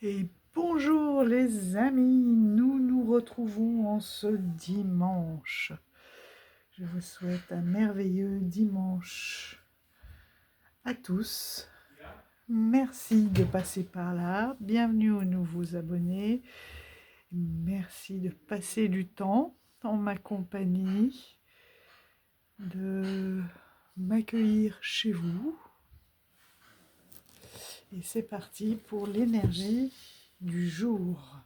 Et bonjour les amis, nous nous retrouvons en ce dimanche. Je vous souhaite un merveilleux dimanche à tous. Merci de passer par là. Bienvenue aux nouveaux abonnés. Merci de passer du temps en ma compagnie, de m'accueillir chez vous. Et c'est parti pour l'énergie du jour.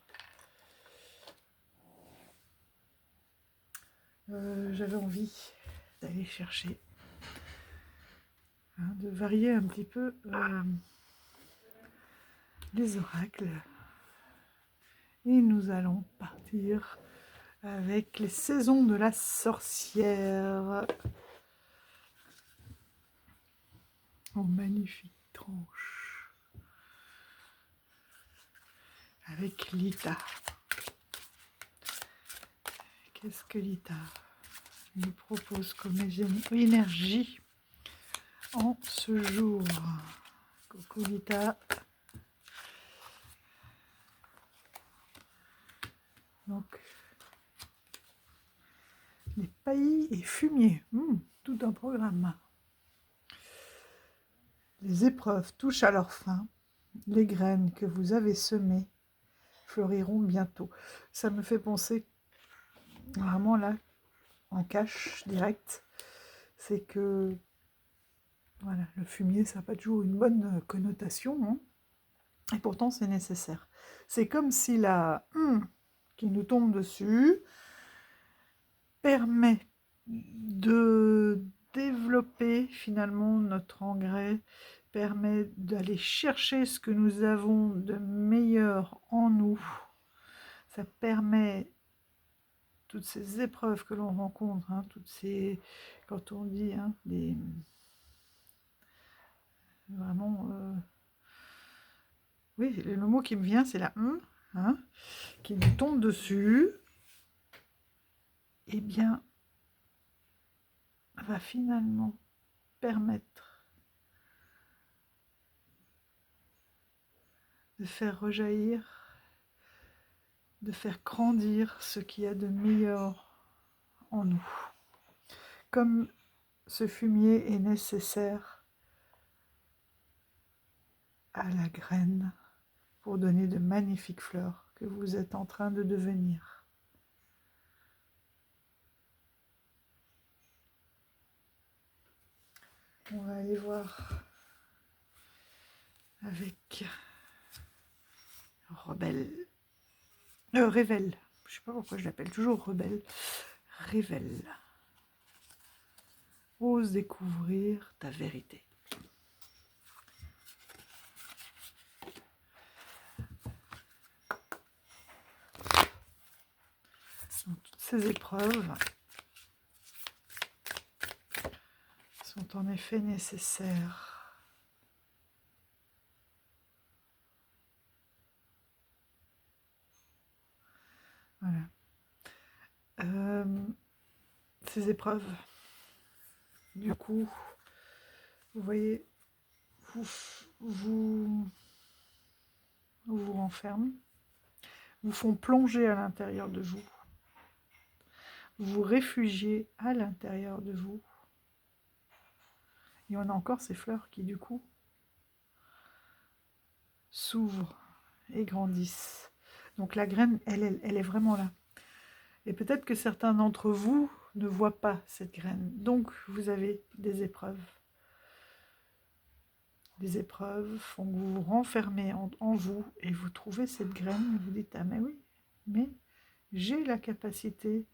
J'avais envie d'aller chercher, de varier un petit peu les oracles. Et nous allons partir avec les saisons de la sorcière. Oh, magnifique tranche. Avec Lita. Qu'est-ce que Lita nous propose comme énergie en ce jour? Coucou Lita. Donc, les paillis et fumier. Tout un programme. Les épreuves touchent à leur fin. Les graines que vous avez semées fleuriront bientôt. Ça me fait penser, vraiment là, en cash direct, c'est que voilà, le fumier, ça n'a pas toujours une bonne connotation, hein, et pourtant c'est nécessaire. C'est comme si la qui nous tombe dessus permet de développer finalement notre engrais, permet d'aller chercher ce que nous avons de meilleur en nous. Ça permet toutes ces épreuves que l'on rencontre, toutes ces, quand on dit, vraiment, oui, le mot qui me vient, c'est la qui nous tombe dessus, eh bien, va finalement permettre de faire rejaillir, de faire grandir ce qu'il y a de meilleur en nous. Comme ce fumier est nécessaire à la graine pour donner de magnifiques fleurs que vous êtes en train de devenir. On va aller voir avec Révèle. Je ne sais pas pourquoi je l'appelle toujours Rebelle. Révèle. Ose découvrir ta vérité. Donc, toutes ces épreuves sont en effet nécessaires. Voilà. Ces épreuves, du coup, vous voyez, vous renferment, vous font plonger à l'intérieur de vous, vous réfugiez à l'intérieur de vous. Et on a encore ces fleurs qui, du coup, s'ouvrent et grandissent. Donc la graine, elle est vraiment là. Et peut-être que certains d'entre vous ne voient pas cette graine. Donc vous avez des épreuves. Des épreuves font que vous vous renfermez en vous et vous trouvez cette graine. Vous dites, ah mais oui, mais j'ai la capacité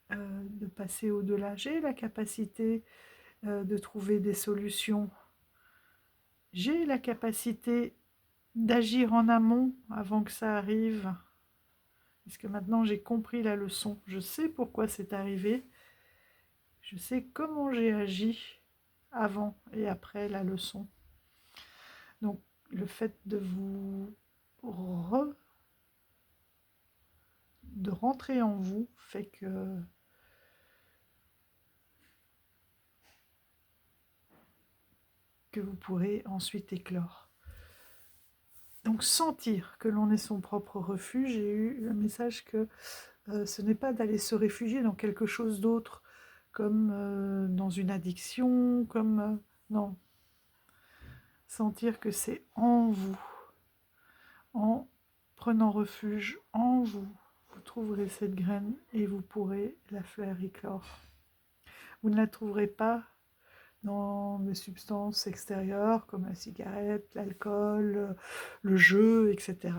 de passer au-delà. J'ai la capacité de trouver des solutions. J'ai la capacité d'agir en amont avant que ça arrive. Parce que maintenant j'ai compris la leçon. Je sais pourquoi c'est arrivé. Je sais comment j'ai agi avant et après la leçon. Donc le fait de vous de rentrer en vous fait que vous pourrez ensuite éclore. Donc sentir que l'on est son propre refuge. J'ai eu le message que ce n'est pas d'aller se réfugier dans quelque chose d'autre, comme dans une addiction, comme... non, sentir que c'est en vous, en prenant refuge en vous. Vous trouverez cette graine et vous pourrez la faire éclore. Vous ne la trouverez pas dans des substances extérieures comme la cigarette, l'alcool, le jeu, etc.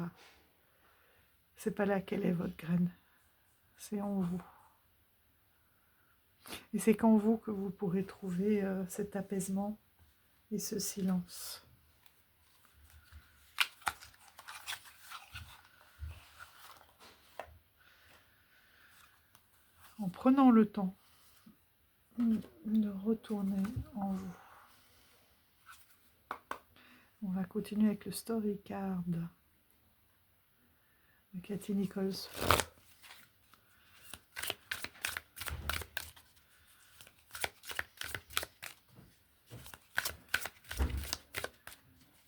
C'est pas là qu'elle est votre graine, c'est en vous. Et c'est qu'en vous que vous pourrez trouver cet apaisement et ce silence. En prenant le temps de retourner en vous. On va continuer avec le story card de Cathy Nichols.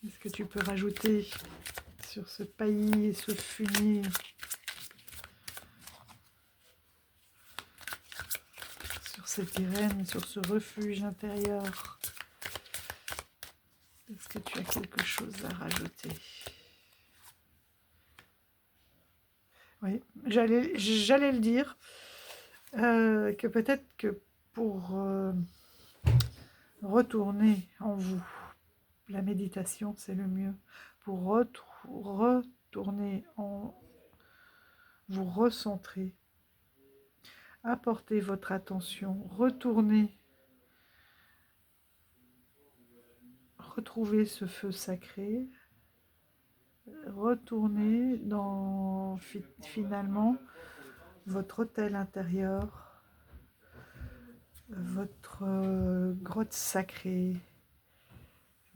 Est-ce que tu peux rajouter sur ce paillis et ce fumier sur cette graine, sur ce refuge intérieur? Est-ce que tu as quelque chose à rajouter? Oui, j'allais le dire, que peut-être que pour retourner en vous, la méditation, c'est le mieux. Pour retourner en vous, recentrer, apporter votre attention, retourner, retrouver ce feu sacré, retourner dans finalement votre hôtel intérieur, votre grotte sacrée,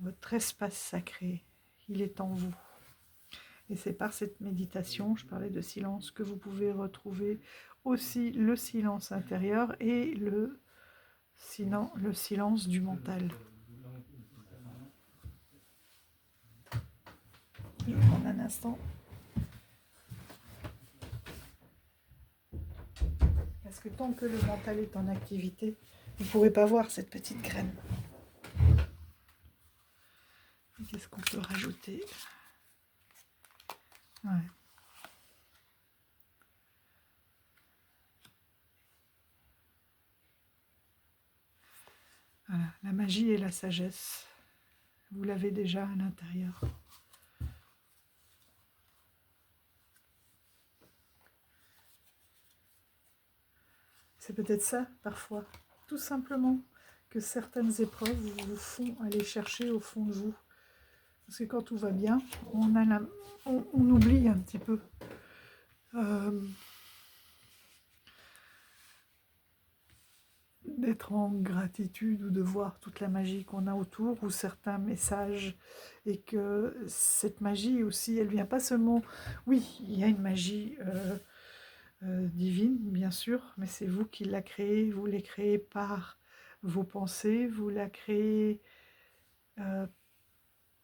votre espace sacré. Il est en vous. Et c'est par cette méditation, je parlais de silence, que vous pouvez retrouver aussi le silence intérieur et le silence du mental. Je vais prendre un instant. Parce que tant que le mental est en activité, vous ne pourrez pas voir cette petite graine. Qu'est-ce qu'on peut rajouter? Ouais. Voilà, la magie et la sagesse, vous l'avez déjà à l'intérieur. C'est peut-être ça, parfois, tout simplement, que certaines épreuves vous font aller chercher au fond de vous. Parce que quand tout va bien, on oublie un petit peu. D'être en gratitude ou de voir toute la magie qu'on a autour ou certains messages, et que cette magie aussi, elle vient pas seulement, oui, il y a une magie divine bien sûr, mais c'est vous qui la créez, vous les créez par vos pensées, vous la créez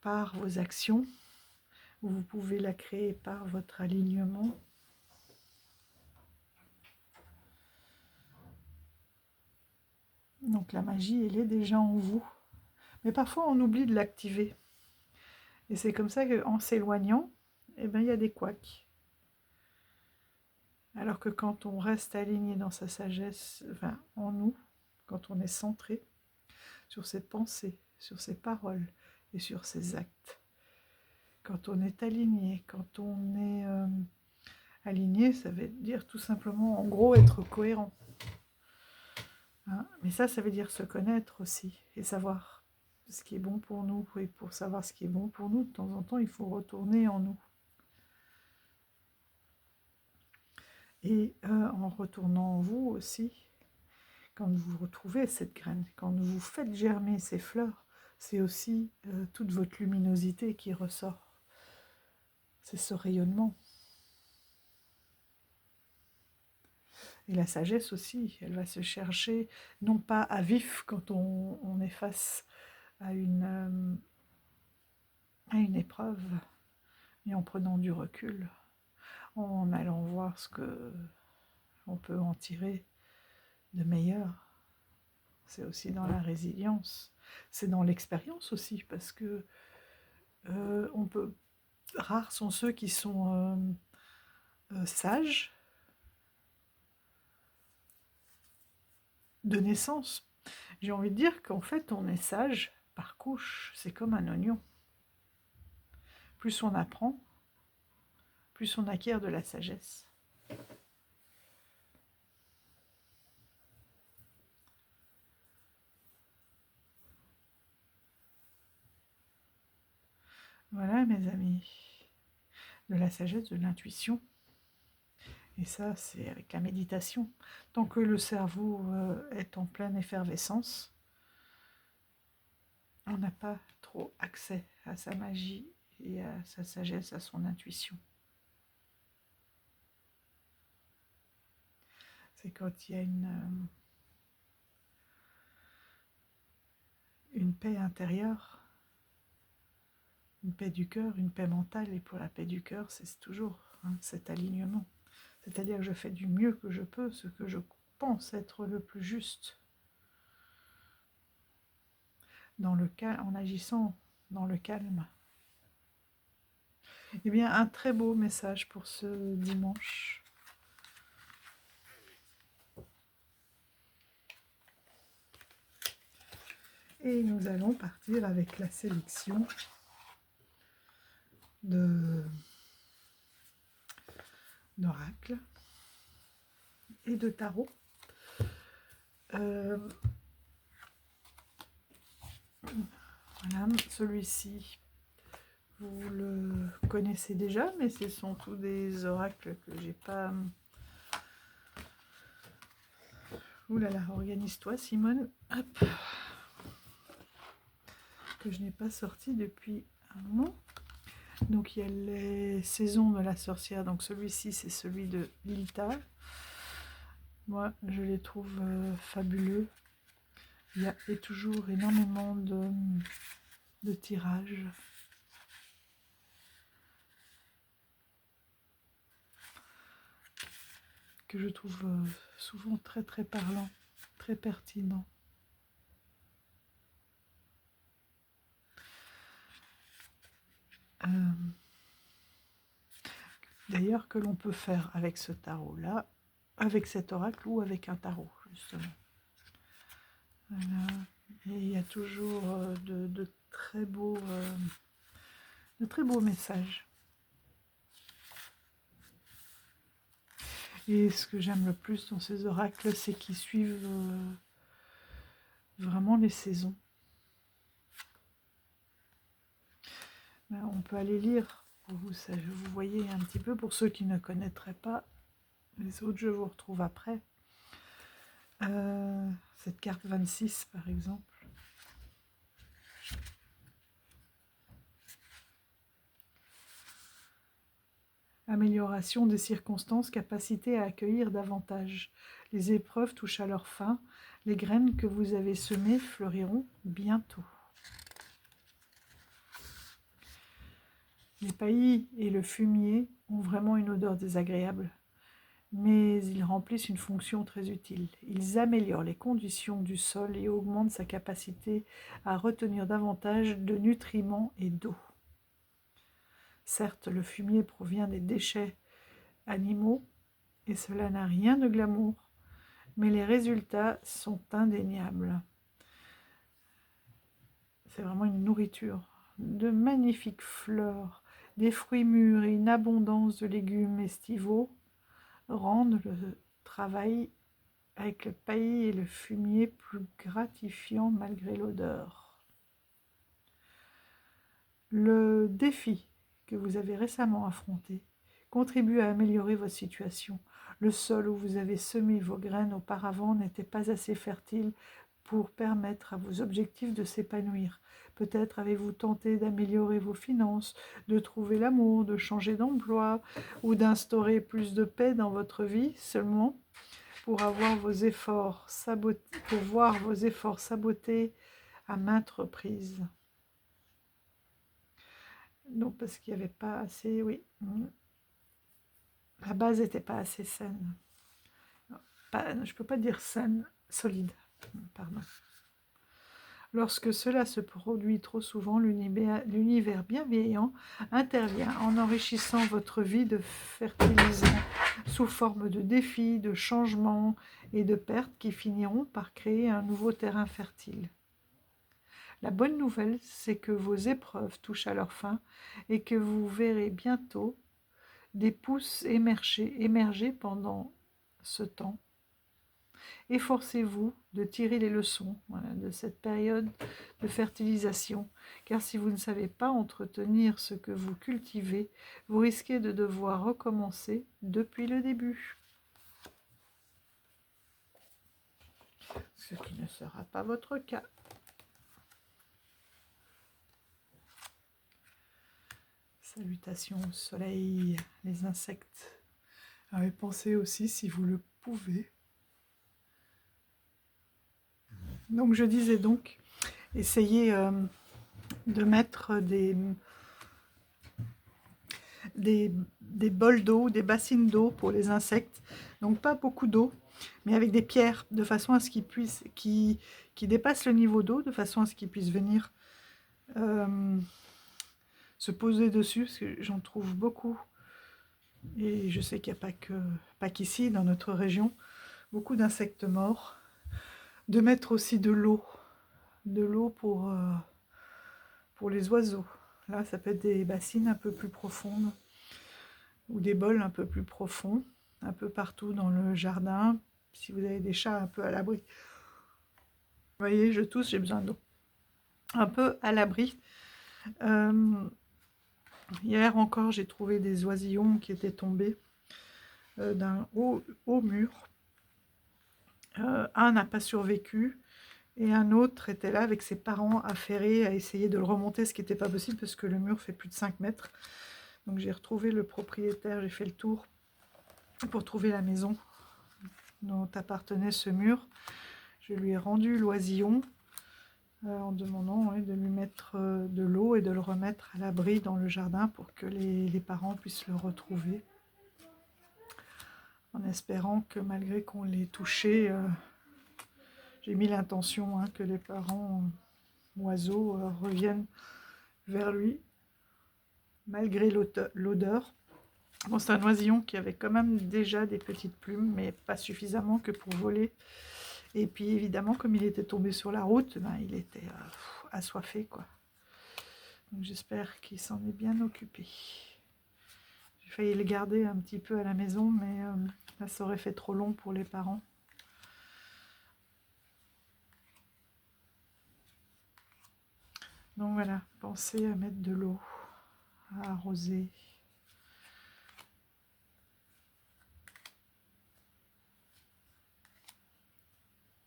par vos actions, vous pouvez la créer par votre alignement. Donc la magie, elle est déjà en vous. Mais parfois, on oublie de l'activer. Et c'est comme ça qu'en s'éloignant, eh ben, il y a des couacs. Alors que quand on reste aligné dans sa sagesse, enfin, en nous, quand on est centré sur ses pensées, sur ses paroles et sur ses actes, quand on est aligné, quand on est aligné, ça veut dire tout simplement, en gros, être cohérent. Hein, mais ça veut dire se connaître aussi et savoir ce qui est bon pour nous. Et pour savoir ce qui est bon pour nous, de temps en temps, il faut retourner en nous. Et en retournant en vous aussi, quand vous retrouvez cette graine, quand vous faites germer ces fleurs, c'est aussi toute votre luminosité qui ressort. C'est ce rayonnement. Et la sagesse aussi, elle va se chercher, non pas à vif quand on est face à une épreuve, et en prenant du recul, en allant voir ce que on peut en tirer de meilleur. C'est aussi dans la résilience, c'est dans l'expérience aussi, parce que rares sont ceux qui sont sages de naissance. J'ai envie de dire qu'en fait, on est sage par couche, c'est comme un oignon. Plus on apprend, plus on acquiert de la sagesse. Voilà, mes amis, de la sagesse, de l'intuition. Et ça, c'est avec la méditation. Tant que le cerveau est en pleine effervescence, on n'a pas trop accès à sa magie et à sa sagesse, à son intuition. C'est quand il y a une paix intérieure, une paix du cœur, une paix mentale. Et pour la paix du cœur, c'est toujours cet alignement. C'est-à-dire que je fais du mieux que je peux, ce que je pense être le plus juste, en agissant dans le calme. Eh bien, un très beau message pour ce dimanche. Et nous allons partir avec la sélection d'oracle et de tarot. Voilà, celui-ci, vous le connaissez déjà, mais ce sont tous des oracles que j'ai pas... Ouh là là, organise-toi Simone. Hop. Que je n'ai pas sorti depuis un moment. Donc il y a les saisons de la sorcière. Donc celui-ci, c'est celui de Lilita. Moi, je les trouve fabuleux. Il y a toujours énormément de tirages. Que je trouve souvent très très parlant, très pertinent. D'ailleurs, que l'on peut faire avec ce tarot-là, avec cet oracle ou avec un tarot, justement. Voilà. Et il y a toujours de très beaux messages. Et ce que j'aime le plus dans ces oracles, c'est qu'ils suivent vraiment les saisons. On peut aller lire, vous voyez un petit peu, pour ceux qui ne connaîtraient pas, les autres je vous retrouve après. Cette carte 26 par exemple. Amélioration des circonstances, capacité à accueillir davantage. Les épreuves touchent à leur fin. Les graines que vous avez semées fleuriront bientôt. Les paillis et le fumier ont vraiment une odeur désagréable, mais ils remplissent une fonction très utile. Ils améliorent les conditions du sol et augmentent sa capacité à retenir davantage de nutriments et d'eau. Certes, le fumier provient des déchets animaux, et cela n'a rien de glamour, mais les résultats sont indéniables. C'est vraiment une nourriture. De magnifiques fleurs, des fruits mûrs et une abondance de légumes estivaux rendent le travail avec le paillis et le fumier plus gratifiant malgré l'odeur. Le défi que vous avez récemment affronté contribue à améliorer votre situation. Le sol où vous avez semé vos graines auparavant n'était pas assez fertile pour permettre à vos objectifs de s'épanouir. Peut-être avez-vous tenté d'améliorer vos finances, de trouver l'amour, de changer d'emploi ou d'instaurer plus de paix dans votre vie seulement pour voir vos efforts sabotés à maintes reprises. Donc, parce qu'il n'y avait pas assez, oui, la base n'était pas assez saine. Pas, je ne peux pas dire saine, solide, pardon. Lorsque cela se produit trop souvent, l'univers bienveillant intervient en enrichissant votre vie de fertilisants sous forme de défis, de changements et de pertes qui finiront par créer un nouveau terrain fertile. La bonne nouvelle, c'est que vos épreuves touchent à leur fin et que vous verrez bientôt des pousses émerger pendant ce temps. Efforcez-vous de tirer les leçons, voilà, de cette période de fertilisation, car si vous ne savez pas entretenir ce que vous cultivez, vous risquez de devoir recommencer depuis le début. Ce qui ne sera pas votre cas. Salutations au soleil, les insectes. Pensez aussi, si vous le pouvez. Donc je disais donc, essayez de mettre des bols d'eau, des bassines d'eau pour les insectes. Donc pas beaucoup d'eau, mais avec des pierres, de façon à ce qu'ils puissent, qui dépassent le niveau d'eau, de façon à ce qu'ils puissent venir se poser dessus, parce que j'en trouve beaucoup. Et je sais qu'il n'y a pas qu'ici, dans notre région, beaucoup d'insectes morts. De mettre aussi de l'eau pour les oiseaux. Là, ça peut être des bassines un peu plus profondes ou des bols un peu plus profonds, un peu partout dans le jardin. Si vous avez des chats un peu à l'abri. Vous voyez, je tousse, j'ai besoin d'eau. Un peu à l'abri. Hier encore, j'ai trouvé des oisillons qui étaient tombés d'un haut mur. Un n'a pas survécu. Et un autre était là avec ses parents affairés à essayer de le remonter, ce qui n'était pas possible parce que le mur fait plus de 5 mètres. Donc j'ai retrouvé le propriétaire, j'ai fait le tour pour trouver la maison dont appartenait ce mur. Je lui ai rendu l'oisillon en demandant de lui mettre de l'eau et de le remettre à l'abri dans le jardin pour que les parents puissent le retrouver. En espérant que malgré qu'on l'ait touché, j'ai mis l'intention que les parents oiseaux reviennent vers lui, malgré l'odeur. Bon, c'est un oisillon qui avait quand même déjà des petites plumes, mais pas suffisamment que pour voler. Et puis évidemment, comme il était tombé sur la route, il était assoiffé, quoi. Donc j'espère qu'il s'en est bien occupé. J'ai failli le garder un petit peu à la maison, mais là, ça aurait fait trop long pour les parents. Donc voilà, pensez à mettre de l'eau, à arroser.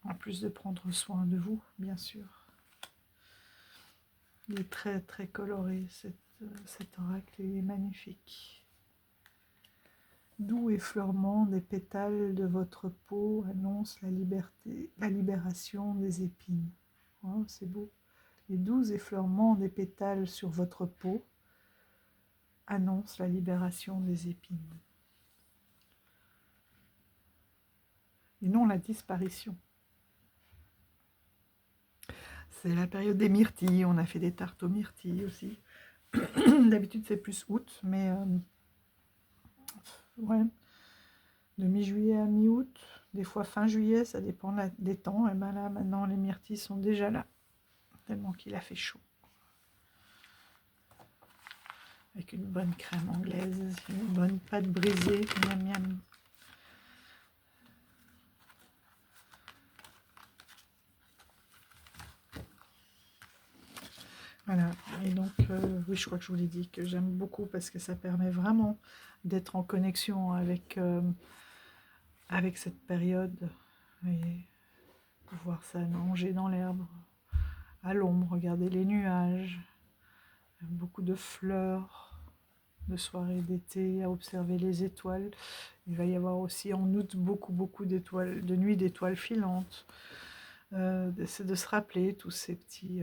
En plus de prendre soin de vous, bien sûr. Il est très très coloré, cet oracle, il est magnifique. Doux effleurement des pétales de votre peau annonce la libération des épines. Oh, c'est beau. Les doux effleurements des pétales sur votre peau annoncent la libération des épines. Et non la disparition. C'est la période des myrtilles, on a fait des tartes aux myrtilles aussi. D'habitude c'est plus août, mais ouais, de mi-juillet à mi-août, des fois fin juillet, ça dépend des temps. Et ben là maintenant les myrtilles sont déjà là, tellement qu'il a fait chaud. Avec une bonne crème anglaise, une bonne pâte brisée, miam miam. Voilà, et donc, oui, je crois que je vous l'ai dit, que j'aime beaucoup parce que ça permet vraiment d'être en connexion avec cette période et pouvoir s'allonger dans l'herbe, à l'ombre, regarder les nuages, beaucoup de fleurs, de soirées d'été, à observer les étoiles. Il va y avoir aussi en août beaucoup d'étoiles, de nuits d'étoiles filantes. C'est de se rappeler tous ces petits,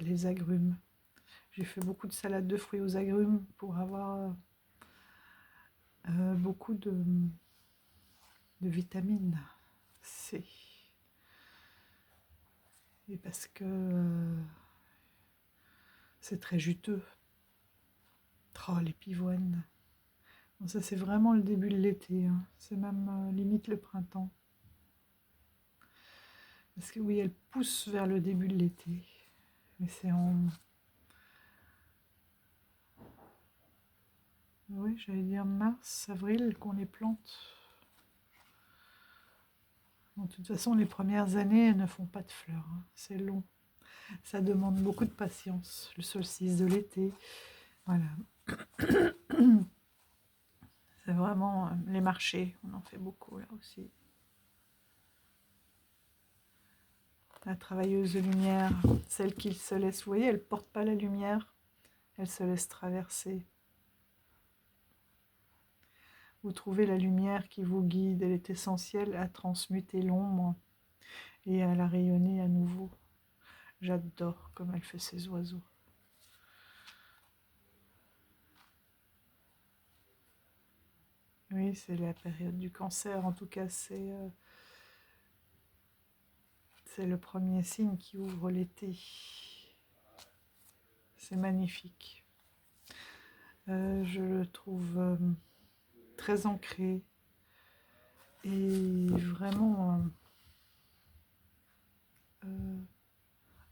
les agrumes. J'ai fait beaucoup de salades de fruits aux agrumes pour avoir beaucoup de vitamine C. Et parce que c'est très juteux. Oh, les pivoines. Bon, ça, c'est vraiment le début de l'été. Hein. C'est même limite le printemps. Parce que oui, elle pousse vers le début de l'été. Mais c'est en... Oui, j'allais dire mars, avril qu'on les plante. Bon, de toute façon, les premières années, elles ne font pas de fleurs. Hein. C'est long. Ça demande beaucoup de patience. Le solstice de l'été. Voilà. C'est vraiment les marchés. On en fait beaucoup là aussi. La travailleuse de lumière, celle qui se laisse, vous voyez, elle ne porte pas la lumière. Elle se laisse traverser. Vous trouvez la lumière qui vous guide. Elle est essentielle à transmuter l'ombre et à la rayonner à nouveau. J'adore comme elle fait ses oiseaux. Oui, c'est la période du cancer. En tout cas, c'est le premier signe qui ouvre l'été. C'est magnifique. Je le trouve très ancré et vraiment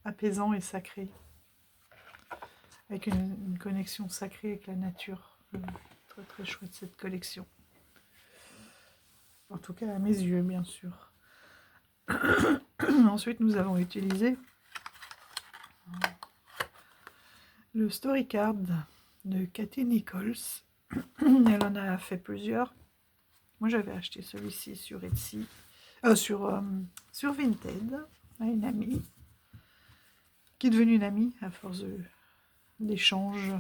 apaisant et sacré. Avec une connexion sacrée avec la nature. Très très chouette cette collection. En tout cas à mes yeux, bien sûr. Ensuite, nous avons utilisé le Story Card de Cathy Nichols. Elle en a fait plusieurs. Moi, j'avais acheté celui-ci sur Etsy, sur Vinted, à une amie, qui est devenue une amie à force d'échanges,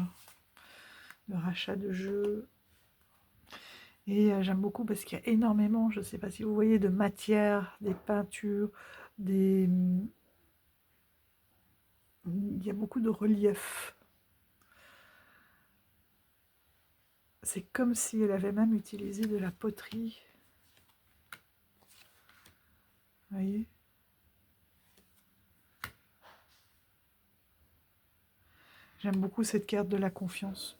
de rachat de jeux. Et j'aime beaucoup parce qu'il y a énormément, je ne sais pas si vous voyez, de matière, des peintures, il y a beaucoup de relief. C'est comme si elle avait même utilisé de la poterie. Vous voyez ? J'aime beaucoup cette carte de la confiance.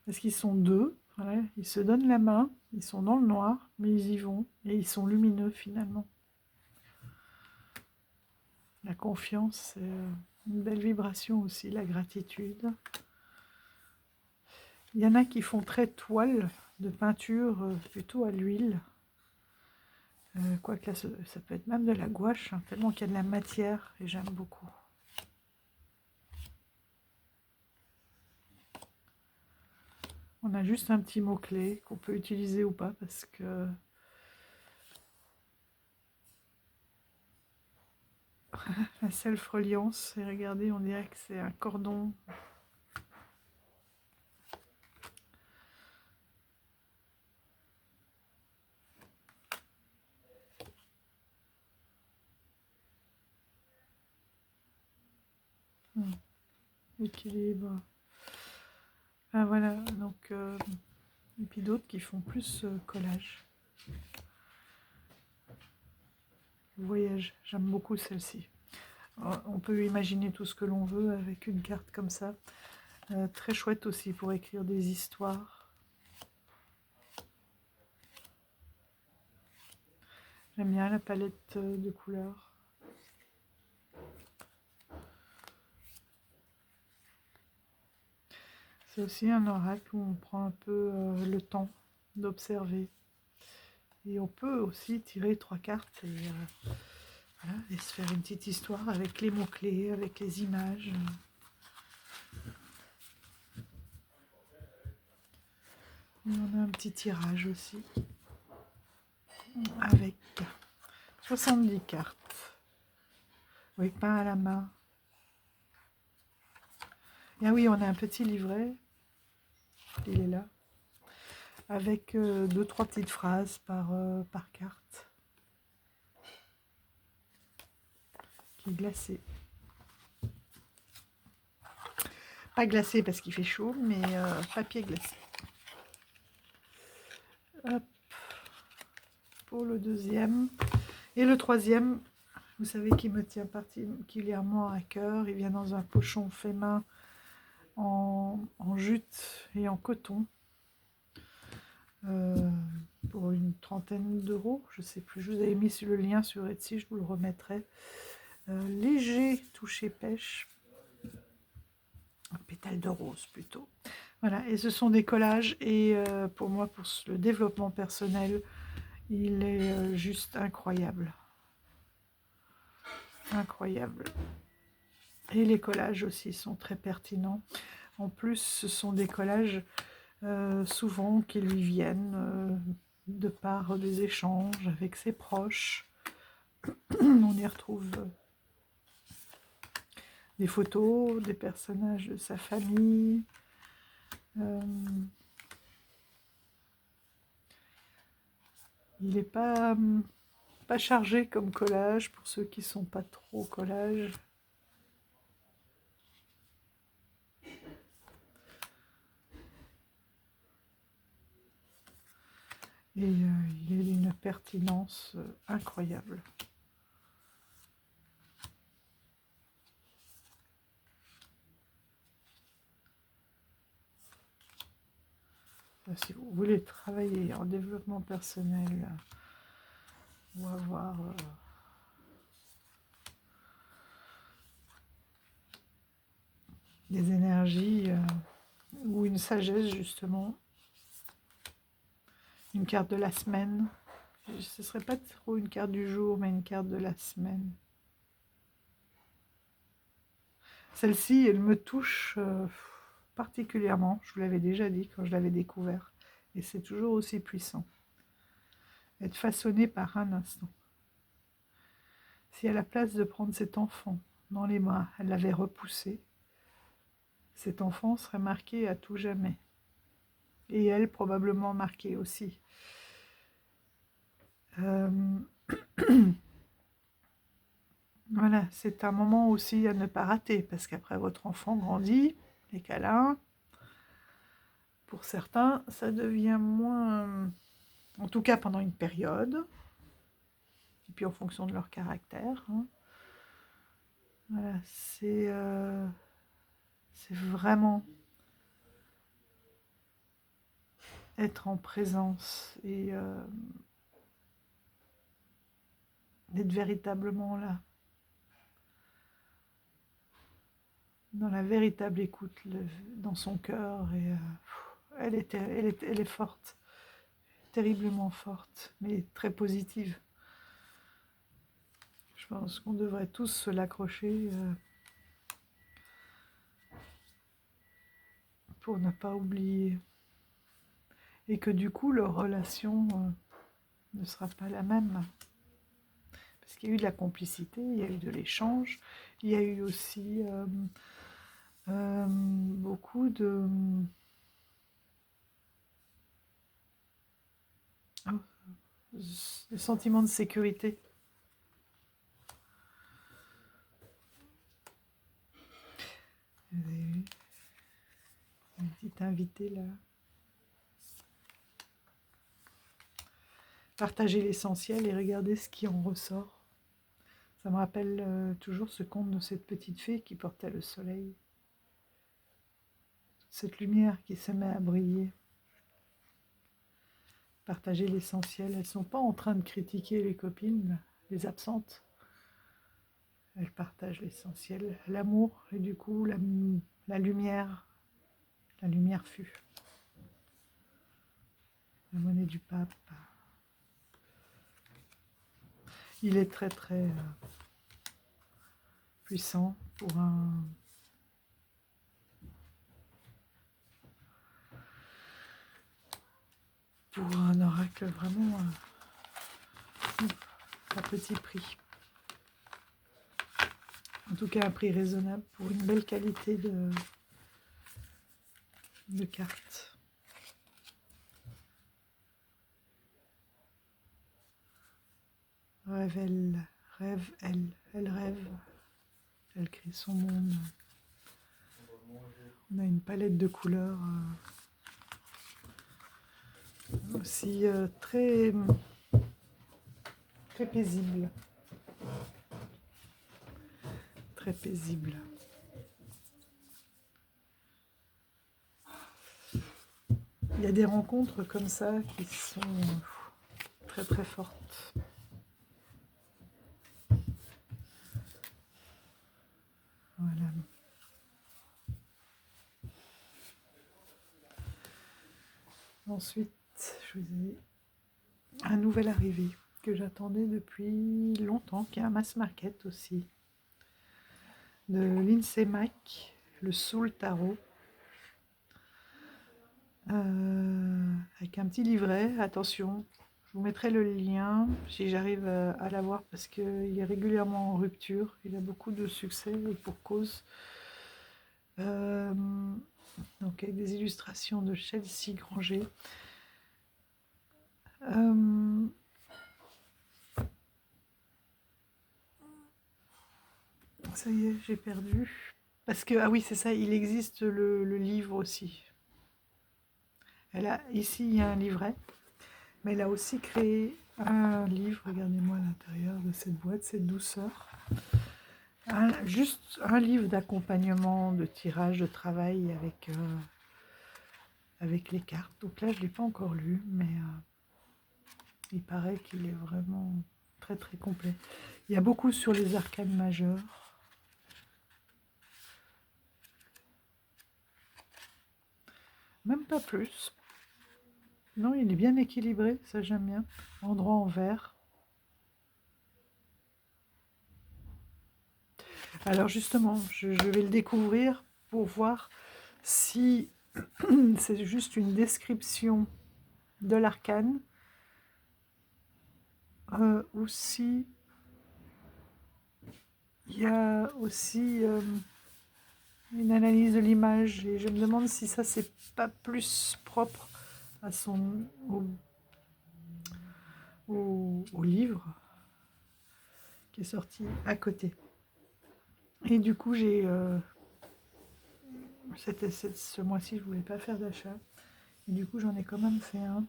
Parce qu'ils sont deux, voilà, ils se donnent la main, ils sont dans le noir, mais ils y vont, et ils sont lumineux finalement. La confiance, c'est une belle vibration aussi, la gratitude. Il y en a qui font très toile de peinture, plutôt à l'huile. Quoique là, ça peut être même de la gouache, hein, tellement qu'il y a de la matière, et j'aime beaucoup. On a juste un petit mot-clé qu'on peut utiliser ou pas, parce que la self-reliance, et regardez, on dirait que c'est un cordon. Équilibre. Ah voilà, donc et puis d'autres qui font plus collage. Voyage, j'aime beaucoup celle-ci. On peut imaginer tout ce que l'on veut avec une carte comme ça. Très chouette aussi pour écrire des histoires. J'aime bien la palette de couleurs. C'est aussi un oracle où on prend un peu le temps d'observer. Et on peut aussi tirer 3 cartes voilà, et se faire une petite histoire avec les mots-clés, avec les images. Et on a un petit tirage aussi avec 70 cartes. Oui, peint à la main. Et ah oui, on a un petit livret. Il est là. Avec 2-3 petites phrases par carte. qui est glacé. Pas glacé parce qu'il fait chaud, mais papier glacé. Hop, pour le deuxième. Et le troisième, vous savez qui me tient particulièrement à cœur. Il vient dans un pochon fait main en jute et en coton. Pour une trentaine d'euros, je sais plus, je vous avais mis le lien sur Etsy, je vous le remettrai. Léger toucher pêche, un pétale de rose plutôt. Voilà, et ce sont des collages, et pour moi, pour le développement personnel, il est juste incroyable. Incroyable. Et les collages aussi sont très pertinents. En plus, ce sont des collages souvent qui lui viennent de par des échanges avec ses proches. On y retrouve des photos, des personnages de sa famille. Il n'est pas chargé comme collage pour ceux qui ne sont pas trop collage. Et il est d'une pertinence incroyable. Si vous voulez travailler en développement personnel ou avoir des énergies ou une sagesse justement, une carte de la semaine, ce ne serait pas trop une carte du jour, mais une carte de la semaine. Celle-ci, elle me touche particulièrement, je vous l'avais déjà dit quand je l'avais découvert, et c'est toujours aussi puissant. Être façonné par un instant. Si à la place de prendre cet enfant dans les bras, elle l'avait repoussé, cet enfant serait marqué à tout jamais. Et elle, probablement marquée aussi. Voilà, c'est un moment aussi à ne pas rater, parce qu'après votre enfant grandit, les câlins, pour certains, ça devient moins... En tout cas pendant une période, et puis en fonction de leur caractère. Hein. Voilà, c'est vraiment être en présence et d'être véritablement là. Dans la véritable écoute, dans son cœur. Et elle est forte, terriblement forte, mais très positive. Je pense qu'on devrait tous se l'accrocher pour ne pas oublier. Et que du coup, leur relation ne sera pas la même. Parce qu'il y a eu de la complicité, il y a eu de l'échange, il y a eu aussi beaucoup de... de sentiments de sécurité. Vous avez vu une petite invitée là. Partagez l'essentiel et regardez ce qui en ressort. Ça me rappelle toujours ce conte de cette petite fée qui portait le soleil. Cette lumière qui se met à briller. Partagez l'essentiel. Elles ne sont pas en train de critiquer les copines, les absentes. Elles partagent l'essentiel, l'amour, et du coup la lumière fut. La monnaie du pape. Il est très très puissant pour un oracle vraiment à petit prix. En tout cas, un prix raisonnable pour une belle qualité de cartes. Rêve elle, elle rêve. Elle crée son monde. On a une palette de couleurs aussi très, très paisible. Très paisible. Il y a des rencontres comme ça qui sont très très fortes. Voilà. Ensuite, je vous ai un nouvel arrivé que j'attendais depuis longtemps, qui est un mass market aussi, de Lindsay Mack, le Soul Tarot, avec un petit livret. Attention, je vous mettrai le lien si j'arrive à l'avoir parce qu'il est régulièrement en rupture. Il a beaucoup de succès et pour cause. Donc avec des illustrations de Chelsea Granger. Ça y est, j'ai perdu. Parce que, ah oui, c'est ça, il existe le livre aussi. Ici, il y a un livret, mais elle a aussi créé un livre, regardez-moi à l'intérieur de cette boîte, cette douceur. Juste un livre d'accompagnement, de tirage, de travail avec les cartes. Donc là, je ne l'ai pas encore lu, mais il paraît qu'il est vraiment très très complet. Il y a beaucoup sur les arcanes majeures. Même pas plus. Non, il est bien équilibré, ça j'aime bien. Endroit en vert. Alors justement, je vais le découvrir pour voir si c'est juste une description de l'arcane ou si il y a aussi une analyse de l'image. Et je me demande si ça, c'est pas plus propre à au livre qui est sorti à côté. Et du coup, ce mois-ci, je voulais pas faire d'achat. Et du coup, j'en ai quand même fait un.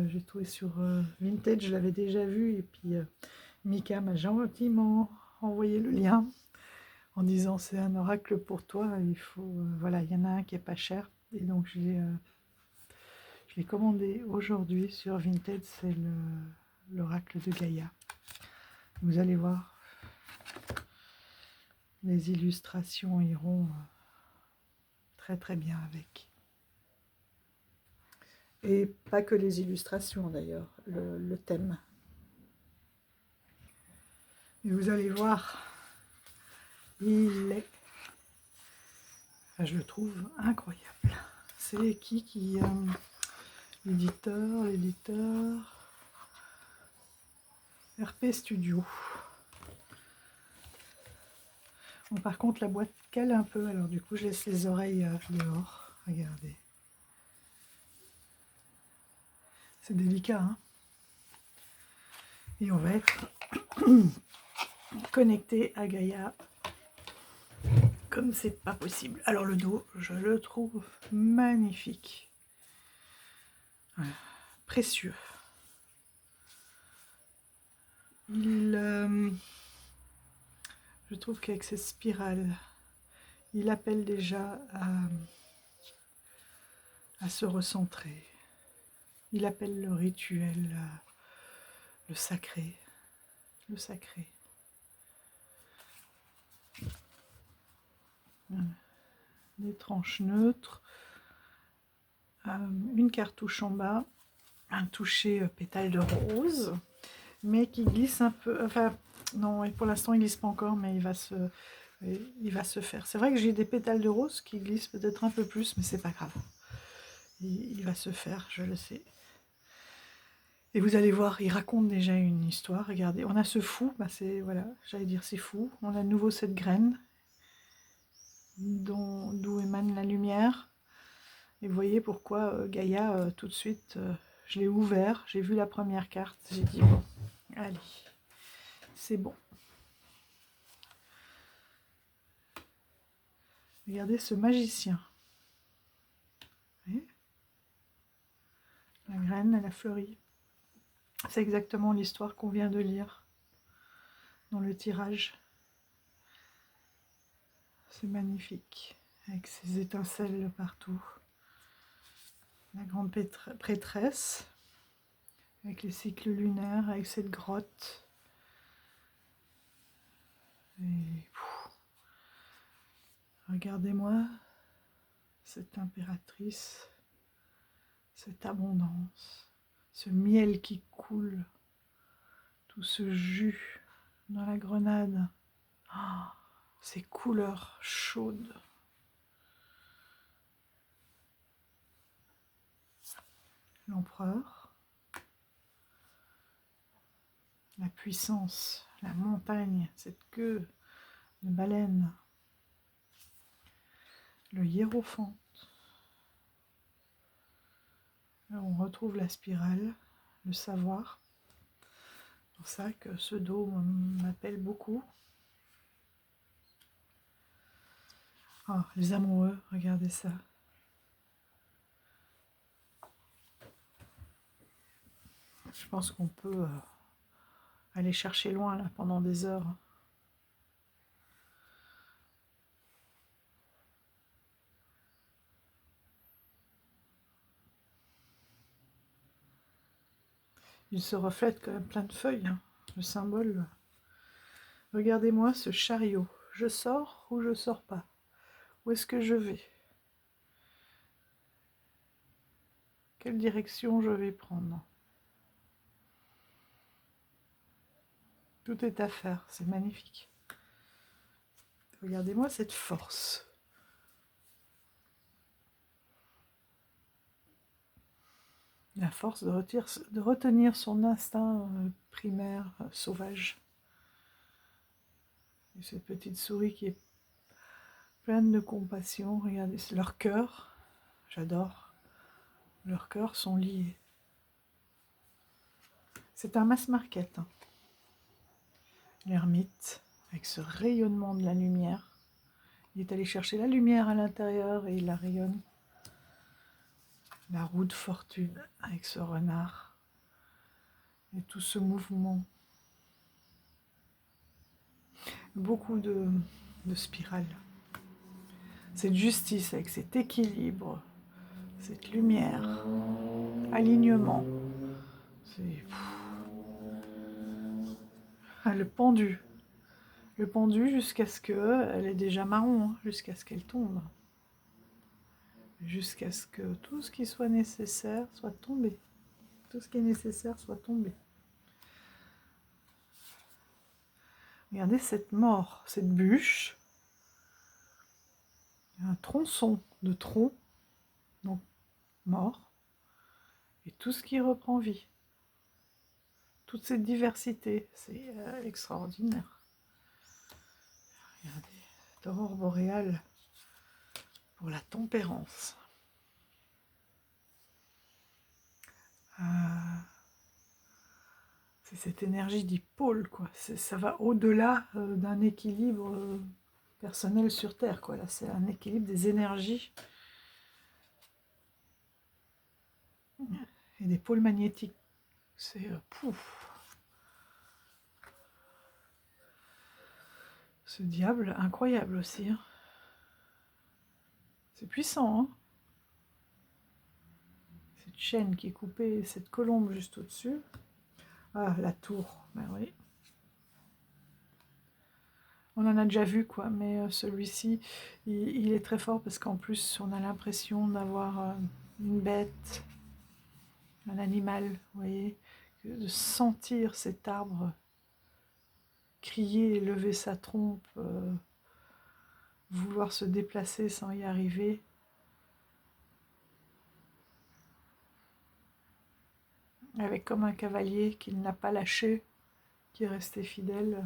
J'ai trouvé sur Vinted, je l'avais déjà vu. Et puis, Mika m'a gentiment envoyé le lien en disant c'est un oracle pour toi. Il faut, voilà, il y en a un qui est pas cher. Et donc, je l'ai commandé aujourd'hui sur Vinted. C'est l'oracle de Gaïa. Vous allez voir. Les illustrations iront très très bien avec. Et pas que les illustrations d'ailleurs, le thème. Et vous allez voir, il est, je le trouve incroyable. C'est qui l'éditeur RP Studio. Bon, par contre, la boîte cale un peu, alors du coup, je laisse les oreilles dehors. Regardez. C'est délicat, hein. Et on va être connecté à Gaïa comme c'est pas possible. Alors le dos, je le trouve magnifique. Voilà. Précieux. Je trouve qu'avec cette spirale, il appelle déjà à se recentrer. Il appelle le rituel, le sacré. Le sacré. Voilà. Des tranches neutres. Une cartouche en bas. Un toucher pétale de rose. Mais qui glisse un peu. Enfin, non, et pour l'instant, il glisse pas encore, mais il va se faire. C'est vrai que j'ai des pétales de rose qui glissent peut-être un peu plus, mais c'est pas grave. Il va se faire, je le sais. Et vous allez voir, il raconte déjà une histoire. Regardez, on a ce fou, bah c'est, voilà, j'allais dire c'est fou. On a de nouveau cette graine d'où émane la lumière. Et vous voyez pourquoi Gaïa, tout de suite, je l'ai ouvert, j'ai vu la première carte, j'ai dit bon, allez, c'est bon. Regardez ce magicien. Vous voyez, la graine, elle a fleuri. C'est exactement l'histoire qu'on vient de lire dans le tirage. C'est magnifique, avec ses étincelles partout. La grande prêtresse, avec les cycles lunaires, avec cette grotte. Et regardez-moi cette impératrice, cette abondance, ce miel qui coule, tout ce jus dans la grenade, ces couleurs chaudes. L'empereur, la puissance, la montagne, cette queue de baleine, le hiérophante. Là, on retrouve la spirale, le savoir. C'est pour ça que ce dos m'appelle beaucoup. Ah, les amoureux, regardez ça. Je pense qu'on peut aller chercher loin là pendant des heures. Il se reflète quand même plein de feuilles, hein, le symbole. Regardez-moi ce chariot. Je sors ou je sors pas? Où est-ce que je vais? Quelle direction je vais prendre? Tout est à faire, c'est magnifique. Regardez-moi cette force. La force de retenir son instinct primaire, sauvage. Et cette petite souris qui est pleine de compassion. Regardez, c'est leur cœur. J'adore. Leurs cœurs sont liés. C'est un mass market. Hein. L'ermite, avec ce rayonnement de la lumière. Il est allé chercher la lumière à l'intérieur et il la rayonne. La roue de fortune, avec ce renard. Et tout ce mouvement. Beaucoup de spirales. Cette justice avec cet équilibre, cette lumière, alignement. C'est le pendu. Le pendu jusqu'à ce qu'elle est déjà marron, hein, jusqu'à ce qu'elle tombe. Jusqu'à ce que tout ce qui soit nécessaire soit tombé. Tout ce qui est nécessaire soit tombé. Regardez cette mort, cette bûche. Un tronçon de tronc, donc mort. Et tout ce qui reprend vie. Toute cette diversité, c'est extraordinaire. Regardez, cette aurore boréale pour la tempérance. C'est cette énergie dipôle, quoi. Ça va au-delà d'un équilibre personnel sur Terre, quoi. Là, c'est un équilibre des énergies et des pôles magnétiques. C'est pouf. Ce diable, incroyable aussi. Hein. C'est puissant, hein. Cette chaîne qui est coupée, cette colombe juste au-dessus. Ah, la tour, ben oui. On en a déjà vu, quoi, mais celui-ci, il est très fort parce qu'en plus, on a l'impression d'avoir une bête, un animal, vous voyez, de sentir cet arbre crier, lever sa trompe, vouloir se déplacer sans y arriver. Avec comme un cavalier qui n'a pas lâché, qui est resté fidèle.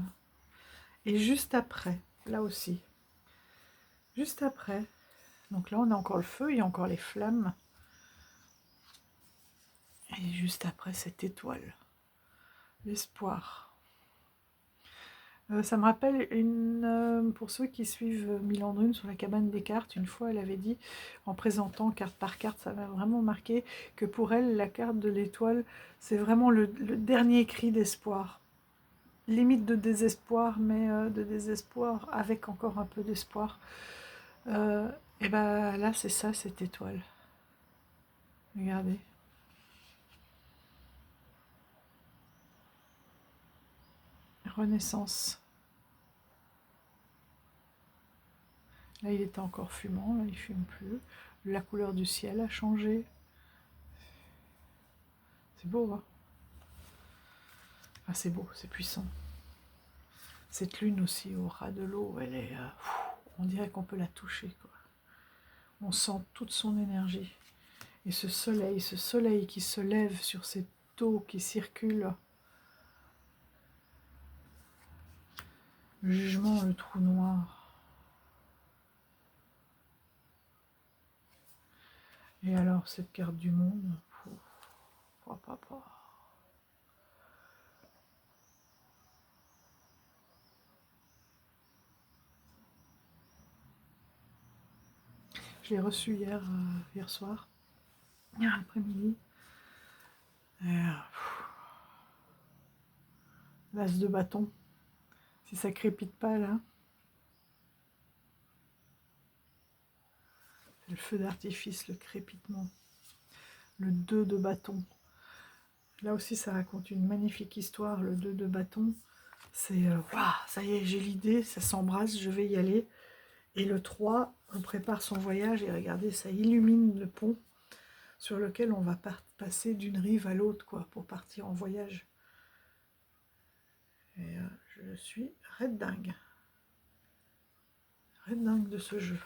Et juste après, là aussi, juste après, donc là on a encore le feu, il y a encore les flammes. Et juste après cette étoile, l'espoir. Ça me rappelle pour ceux qui suivent Milandrune sur la cabane des cartes, une fois elle avait dit, en présentant carte par carte, ça m'a vraiment marqué, que pour elle, la carte de l'étoile, c'est vraiment le dernier cri d'espoir. Limite de désespoir, mais de désespoir avec encore un peu d'espoir. Et ben là, c'est ça, cette étoile. Regardez. Renaissance. Là, il était encore fumant, là, il fume plus. La couleur du ciel a changé. C'est beau, hein? Ah, c'est beau, c'est puissant. Cette lune aussi, au ras de l'eau, elle est... on dirait qu'on peut la toucher, quoi. On sent toute son énergie. Et ce soleil qui se lève sur cette eau qui circule. Le jugement, le trou noir. Et alors, cette carte du monde. Papa. Je l'ai reçu hier soir, hier après-midi. L'as de bâton. Si ça crépite pas là, c'est le feu d'artifice, le crépitement. Le 2 de bâton. Là aussi, ça raconte une magnifique histoire, le 2 de bâton. C'est, waouh, ça y est, j'ai l'idée, ça s'embrasse, je vais y aller. Et le 3, on prépare son voyage et regardez, ça illumine le pont sur lequel on va passer d'une rive à l'autre, quoi, pour partir en voyage. Et je suis red dingue de ce jeu.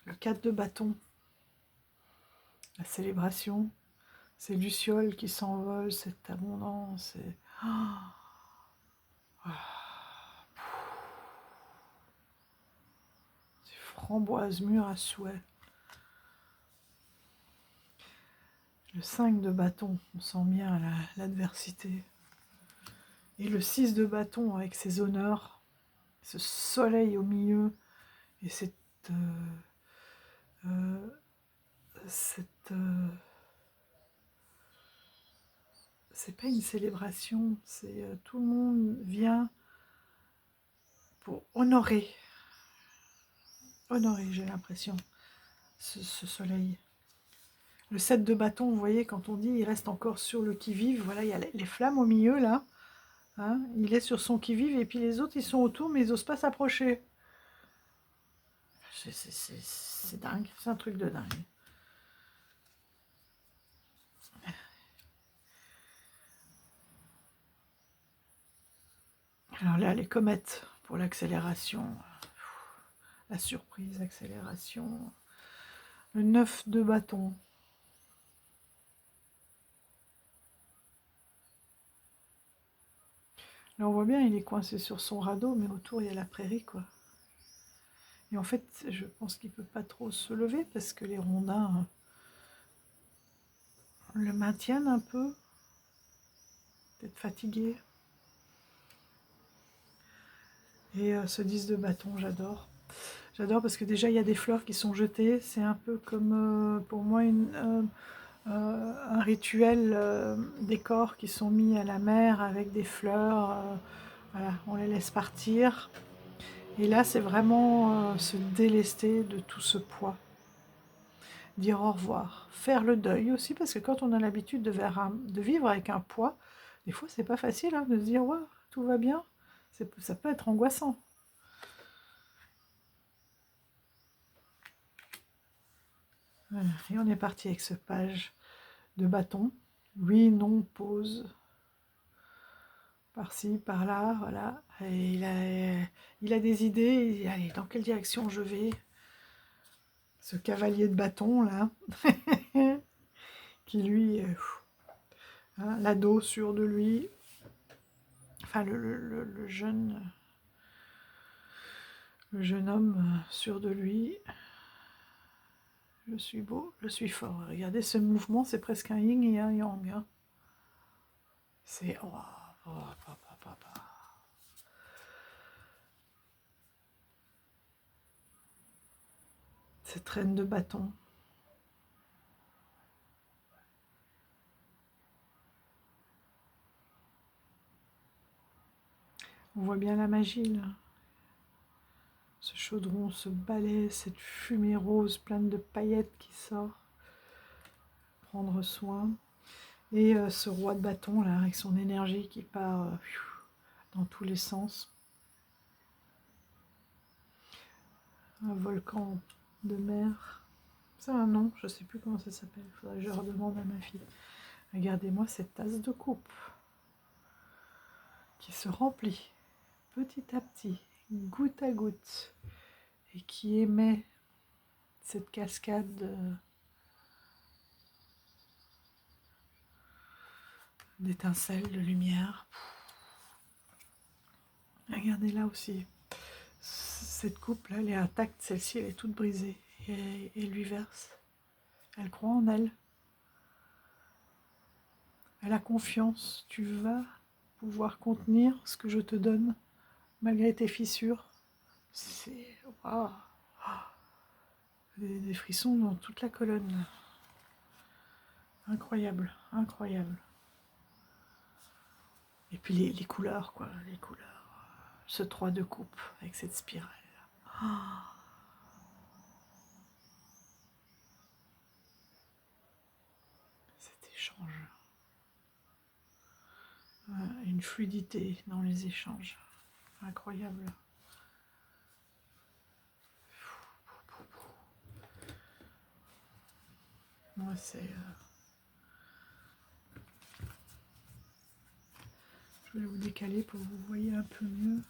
Le 4 de bâton, la célébration, ces lucioles qui s'envolent, cette abondance. Et... ces framboises mûres à souhait. Le 5 de bâton, on sent bien l'adversité. Et le 6 de bâton avec ses honneurs, ce soleil au milieu et cette c'est pas une célébration, c'est tout le monde vient pour honorer, j'ai l'impression, ce soleil. Le 7 de bâton, vous voyez, quand on dit il reste encore sur le qui-vive, voilà, il y a les flammes au milieu là, hein, il est sur son qui-vive et puis les autres ils sont autour mais ils n'osent pas s'approcher. C'est dingue, c'est un truc de dingue. Alors là, les comètes pour l'accélération, la surprise, accélération. Le 9 de bâton. Là, on voit bien, il est coincé sur son radeau, mais autour, il y a la prairie, quoi. Et en fait, je pense qu'il ne peut pas trop se lever parce que les rondins le maintiennent un peu. Peut-être fatigué. Et ce 10 de bâton, j'adore. J'adore parce que déjà, il y a des fleurs qui sont jetées. C'est un peu comme, pour moi, un rituel des corps qui sont mis à la mer avec des fleurs. Voilà, on les laisse partir. Et là, c'est vraiment se délester de tout ce poids. Dire au revoir. Faire le deuil aussi, parce que quand on a l'habitude de vivre avec un poids, des fois, c'est pas facile de se dire ouais, tout va bien. Ça peut être angoissant. Voilà. Et on est parti avec ce page de bâton. Oui, non, pause. Par-ci, par-là, voilà. Et il a des idées. Allez, dans quelle direction je vais? Ce cavalier de bâton, là, qui lui, l'ado sûr de lui, enfin le jeune homme sûr de lui. Je suis beau, je suis fort. Regardez ce mouvement, c'est presque un yin et un yang. C'est... Oh, oh, oh, oh, oh, oh. Cette reine de bâton. On voit bien la magie là. Ce chaudron, ce balai, cette fumée rose pleine de paillettes qui sort. Prendre soin. Et ce roi de bâton là, avec son énergie qui part dans tous les sens. Un volcan de mer. C'est un nom, je ne sais plus comment ça s'appelle. Il faudrait que je redemande à ma fille. Regardez-moi cette tasse de coupe qui se remplit petit à petit, goutte à goutte, et qui émet cette cascade d'étincelles, de lumière. Regardez là aussi, cette coupe là, elle est intacte, celle-ci elle est toute brisée, et lui verse. Elle croit en elle. Elle a confiance, tu vas pouvoir contenir ce que je te donne, malgré tes fissures. C'est... Waouh, des frissons dans toute la colonne. Incroyable, incroyable. Et puis les couleurs, quoi, les couleurs. Ce 3 de coupe avec cette spirale. Oh. Cet échange. Une fluidité dans les échanges. Incroyable. Moi, c'est... Je vais vous décaler pour que vous voyez un peu mieux.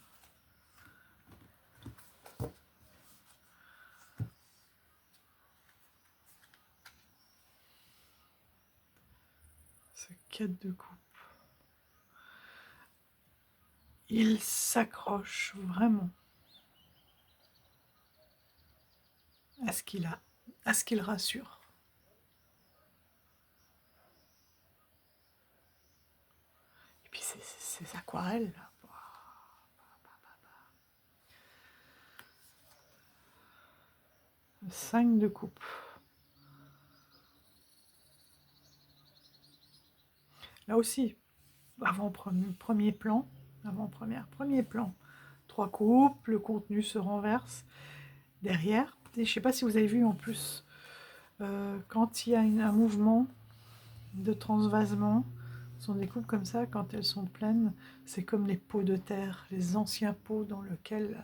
Ce 4 de coupe. Il s'accroche vraiment à ce qu'il a, à ce qu'il rassure. Et puis ces aquarelles, là. Le 5 de coupe. Là aussi, premier plan, premier plan. 3 coupes, le contenu se renverse derrière. Et je ne sais pas si vous avez vu en plus, quand il y a un mouvement de transvasement, ce sont des coupes comme ça, quand elles sont pleines, c'est comme les pots de terre, les anciens pots dans lesquels,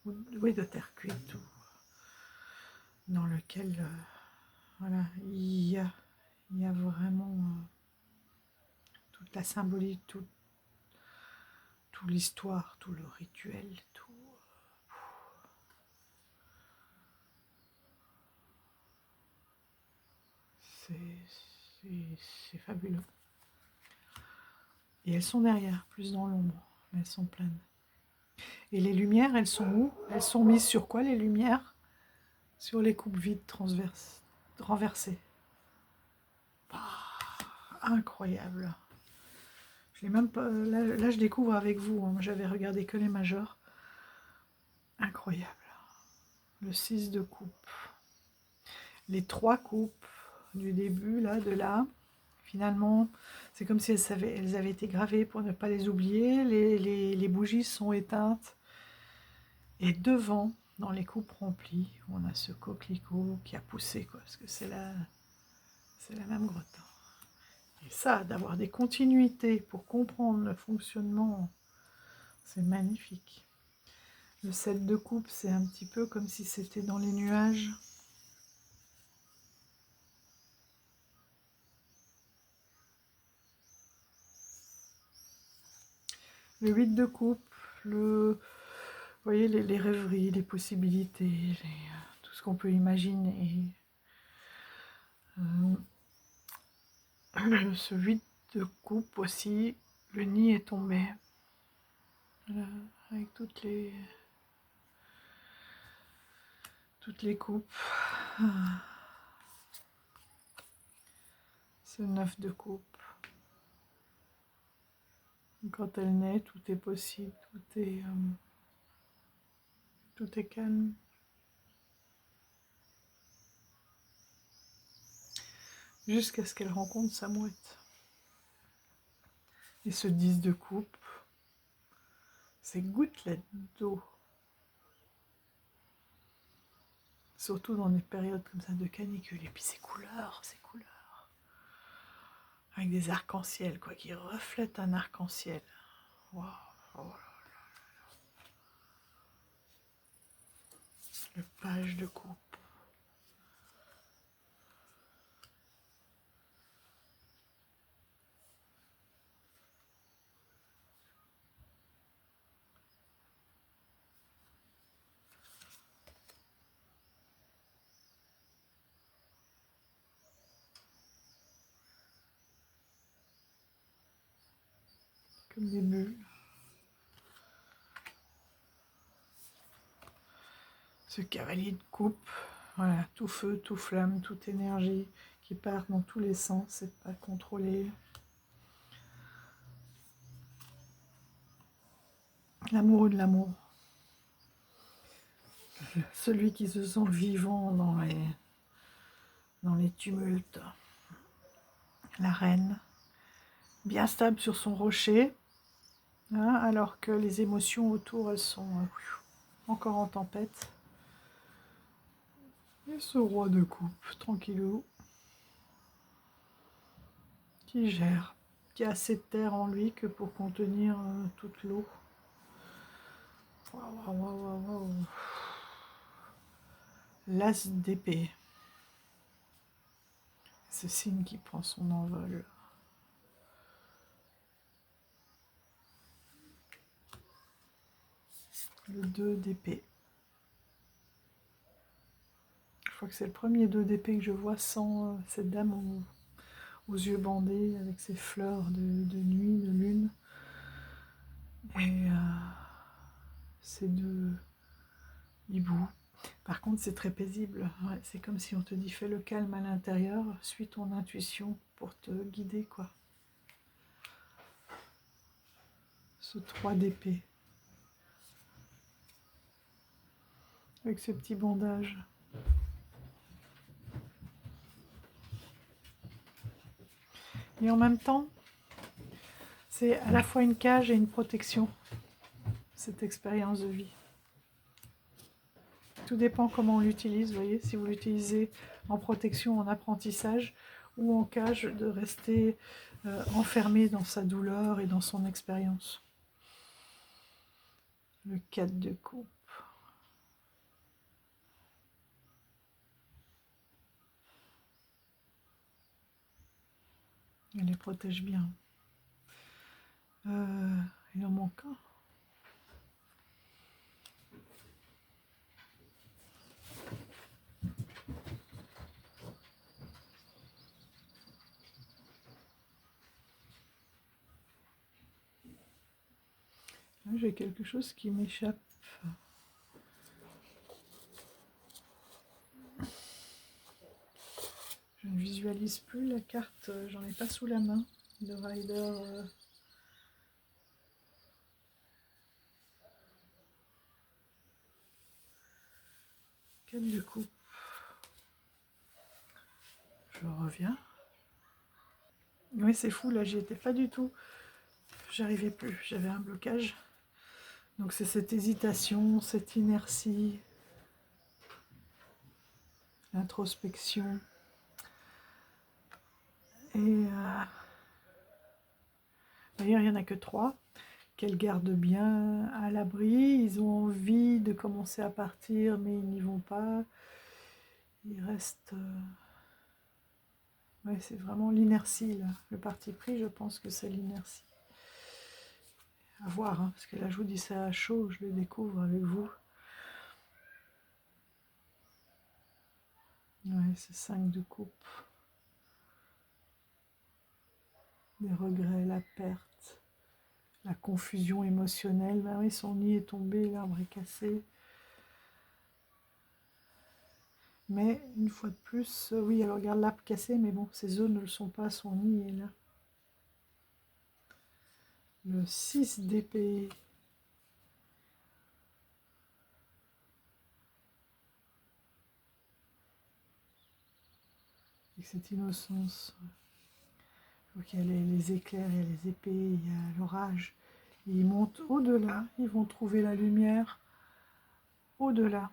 oui, de terre cuite, dans lequel, voilà, il y a vraiment toute la symbolique, toute l'histoire, tout le rituel, tout. C'est fabuleux. Et elles sont derrière, plus dans l'ombre, mais elles sont pleines. Et les lumières, elles sont où? Elles sont mises sur quoi, les lumières? Sur les coupes vides renversées. Incroyable. Je l'ai même pas, là, je découvre avec vous. Hein. J'avais regardé que les majeurs. Incroyable. Le 6 de coupe. Les 3 coupes du début, là, de là. Finalement, c'est comme si elles avaient été gravées pour ne pas les oublier. Les bougies sont éteintes. Et devant, dans les coupes remplies, on a ce coquelicot qui a poussé, quoi, parce que c'est la même grotte. Et ça, d'avoir des continuités pour comprendre le fonctionnement, c'est magnifique. Le 7 de coupe, c'est un petit peu comme si c'était dans les nuages. Le 8 de coupe, vous voyez, les rêveries, les possibilités, tout ce qu'on peut imaginer. Ce 8 de coupe aussi, le nid est tombé. Voilà, avec toutes les coupes. Ce 9 de coupe. Quand elle naît, tout est possible, tout est calme. Jusqu'à ce qu'elle rencontre sa mouette. Et ce 10 de coupe, ces gouttelettes d'eau, surtout dans des périodes comme ça de canicule, et puis ces couleurs, avec des arcs-en-ciel, quoi, qui reflètent un arc-en-ciel. Waouh, oh, le page de coupe. Comme des bulles. Ce cavalier de coupe, voilà, tout feu, tout flamme, toute énergie qui part dans tous les sens, c'est pas contrôlé. L'amoureux de l'amour. Celui qui se sent vivant dans les tumultes. La reine, bien stable sur son rocher, hein, alors que les émotions autour, elles sont encore en tempête. Et ce roi de coupe, tranquillou, qui gère, qui a assez de terre en lui que pour contenir toute l'eau. Waouh, waouh, waouh, waouh. L'as d'épée. Ce signe qui prend son envol. Le 2 d'épée. Je crois que c'est le premier 2 d'épée que je vois sans cette dame aux yeux bandés, avec ses fleurs de nuit, de lune. Et ces 2 hiboux. Par contre, c'est très paisible. Ouais, c'est comme si on te dit fais le calme à l'intérieur, suis ton intuition pour te guider, quoi. Ce 3 d'épée. Avec ce petit bandage. Et en même temps, c'est à la fois une cage et une protection, cette expérience de vie. Tout dépend comment on l'utilise, vous voyez, si vous l'utilisez en protection, en apprentissage, ou en cage, de rester enfermé dans sa douleur et dans son expérience. Le 4 de coupe. Il les protège bien. Il en manque un. J'ai quelque chose qui m'échappe. Je ne visualise plus la carte, j'en ai pas sous la main. Le rider. 4 de coupe. Je reviens. Oui, c'est fou, là, j'y étais pas du tout. J'arrivais plus, j'avais un blocage. Donc c'est cette hésitation, cette inertie, l'introspection. Et d'ailleurs, il n'y en a que 3 qu'elles gardent bien à l'abri. Ils ont envie de commencer à partir, mais ils n'y vont pas. Il reste... Ouais, c'est vraiment l'inertie, là. Le parti pris, je pense que c'est l'inertie. À voir, hein, parce que là, je vous dis ça à chaud, je le découvre avec vous. Ouais, c'est 5 de coupe. Les regrets, la perte, la confusion émotionnelle. Ben oui, son nid est tombé, l'arbre est cassé. Mais une fois de plus, oui, elle regarde l'arbre cassé, mais bon, ces œufs ne le sont pas, son nid est là. Le 6 d'épée. Avec cette innocence. Donc il y a les éclairs, il y a les épées, il y a l'orage. Ils montent au-delà, ils vont trouver la lumière au-delà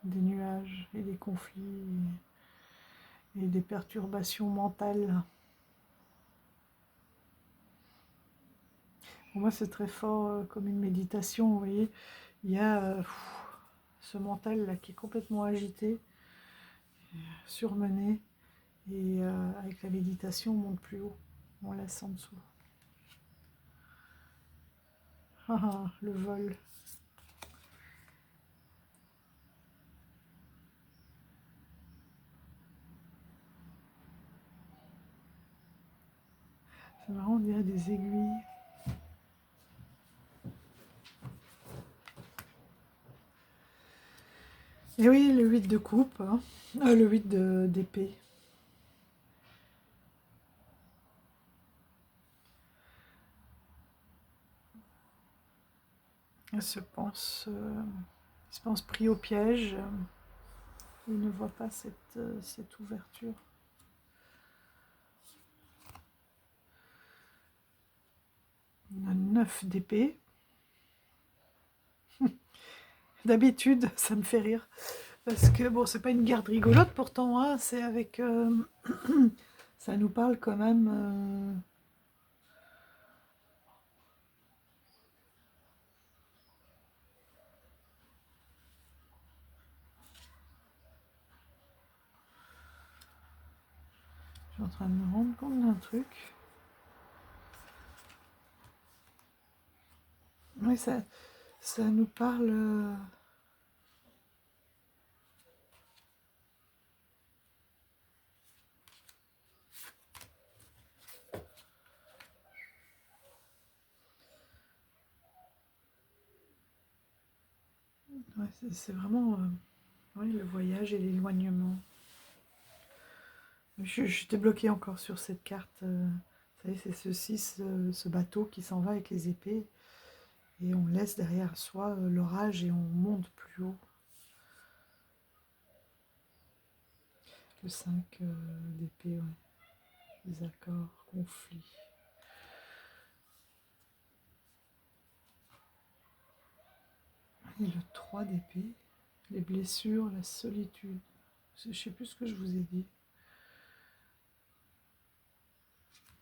des nuages et des conflits et des perturbations mentales. Pour moi, c'est très fort comme une méditation, vous voyez. Il y a ce mental là qui est complètement agité, surmené, et avec la méditation, on monte plus haut, on laisse en dessous. Le vol. C'est marrant, on dirait des aiguilles. Et oui, le 8 de coupe, hein. Le 8 d'épée. Il se pense pris au piège. Il ne voit pas cette ouverture. On a 9 d'épée. D'habitude, ça me fait rire. Parce que, bon, c'est pas une garde rigolote pourtant, hein, c'est avec... ça nous parle quand même... Je suis en train de me rendre compte d'un truc. Oui, ça nous parle... ouais, c'est vraiment oui, le voyage et l'éloignement. Je suis débloquée encore sur cette carte. Vous savez, c'est ceci, ce bateau qui s'en va avec les épées. Et on laisse derrière soi l'orage et on monte plus haut. Le 5 d'épée, ouais. Les accords, conflits. Et le 3 d'épée, les blessures, la solitude. Je ne sais plus ce que je vous ai dit.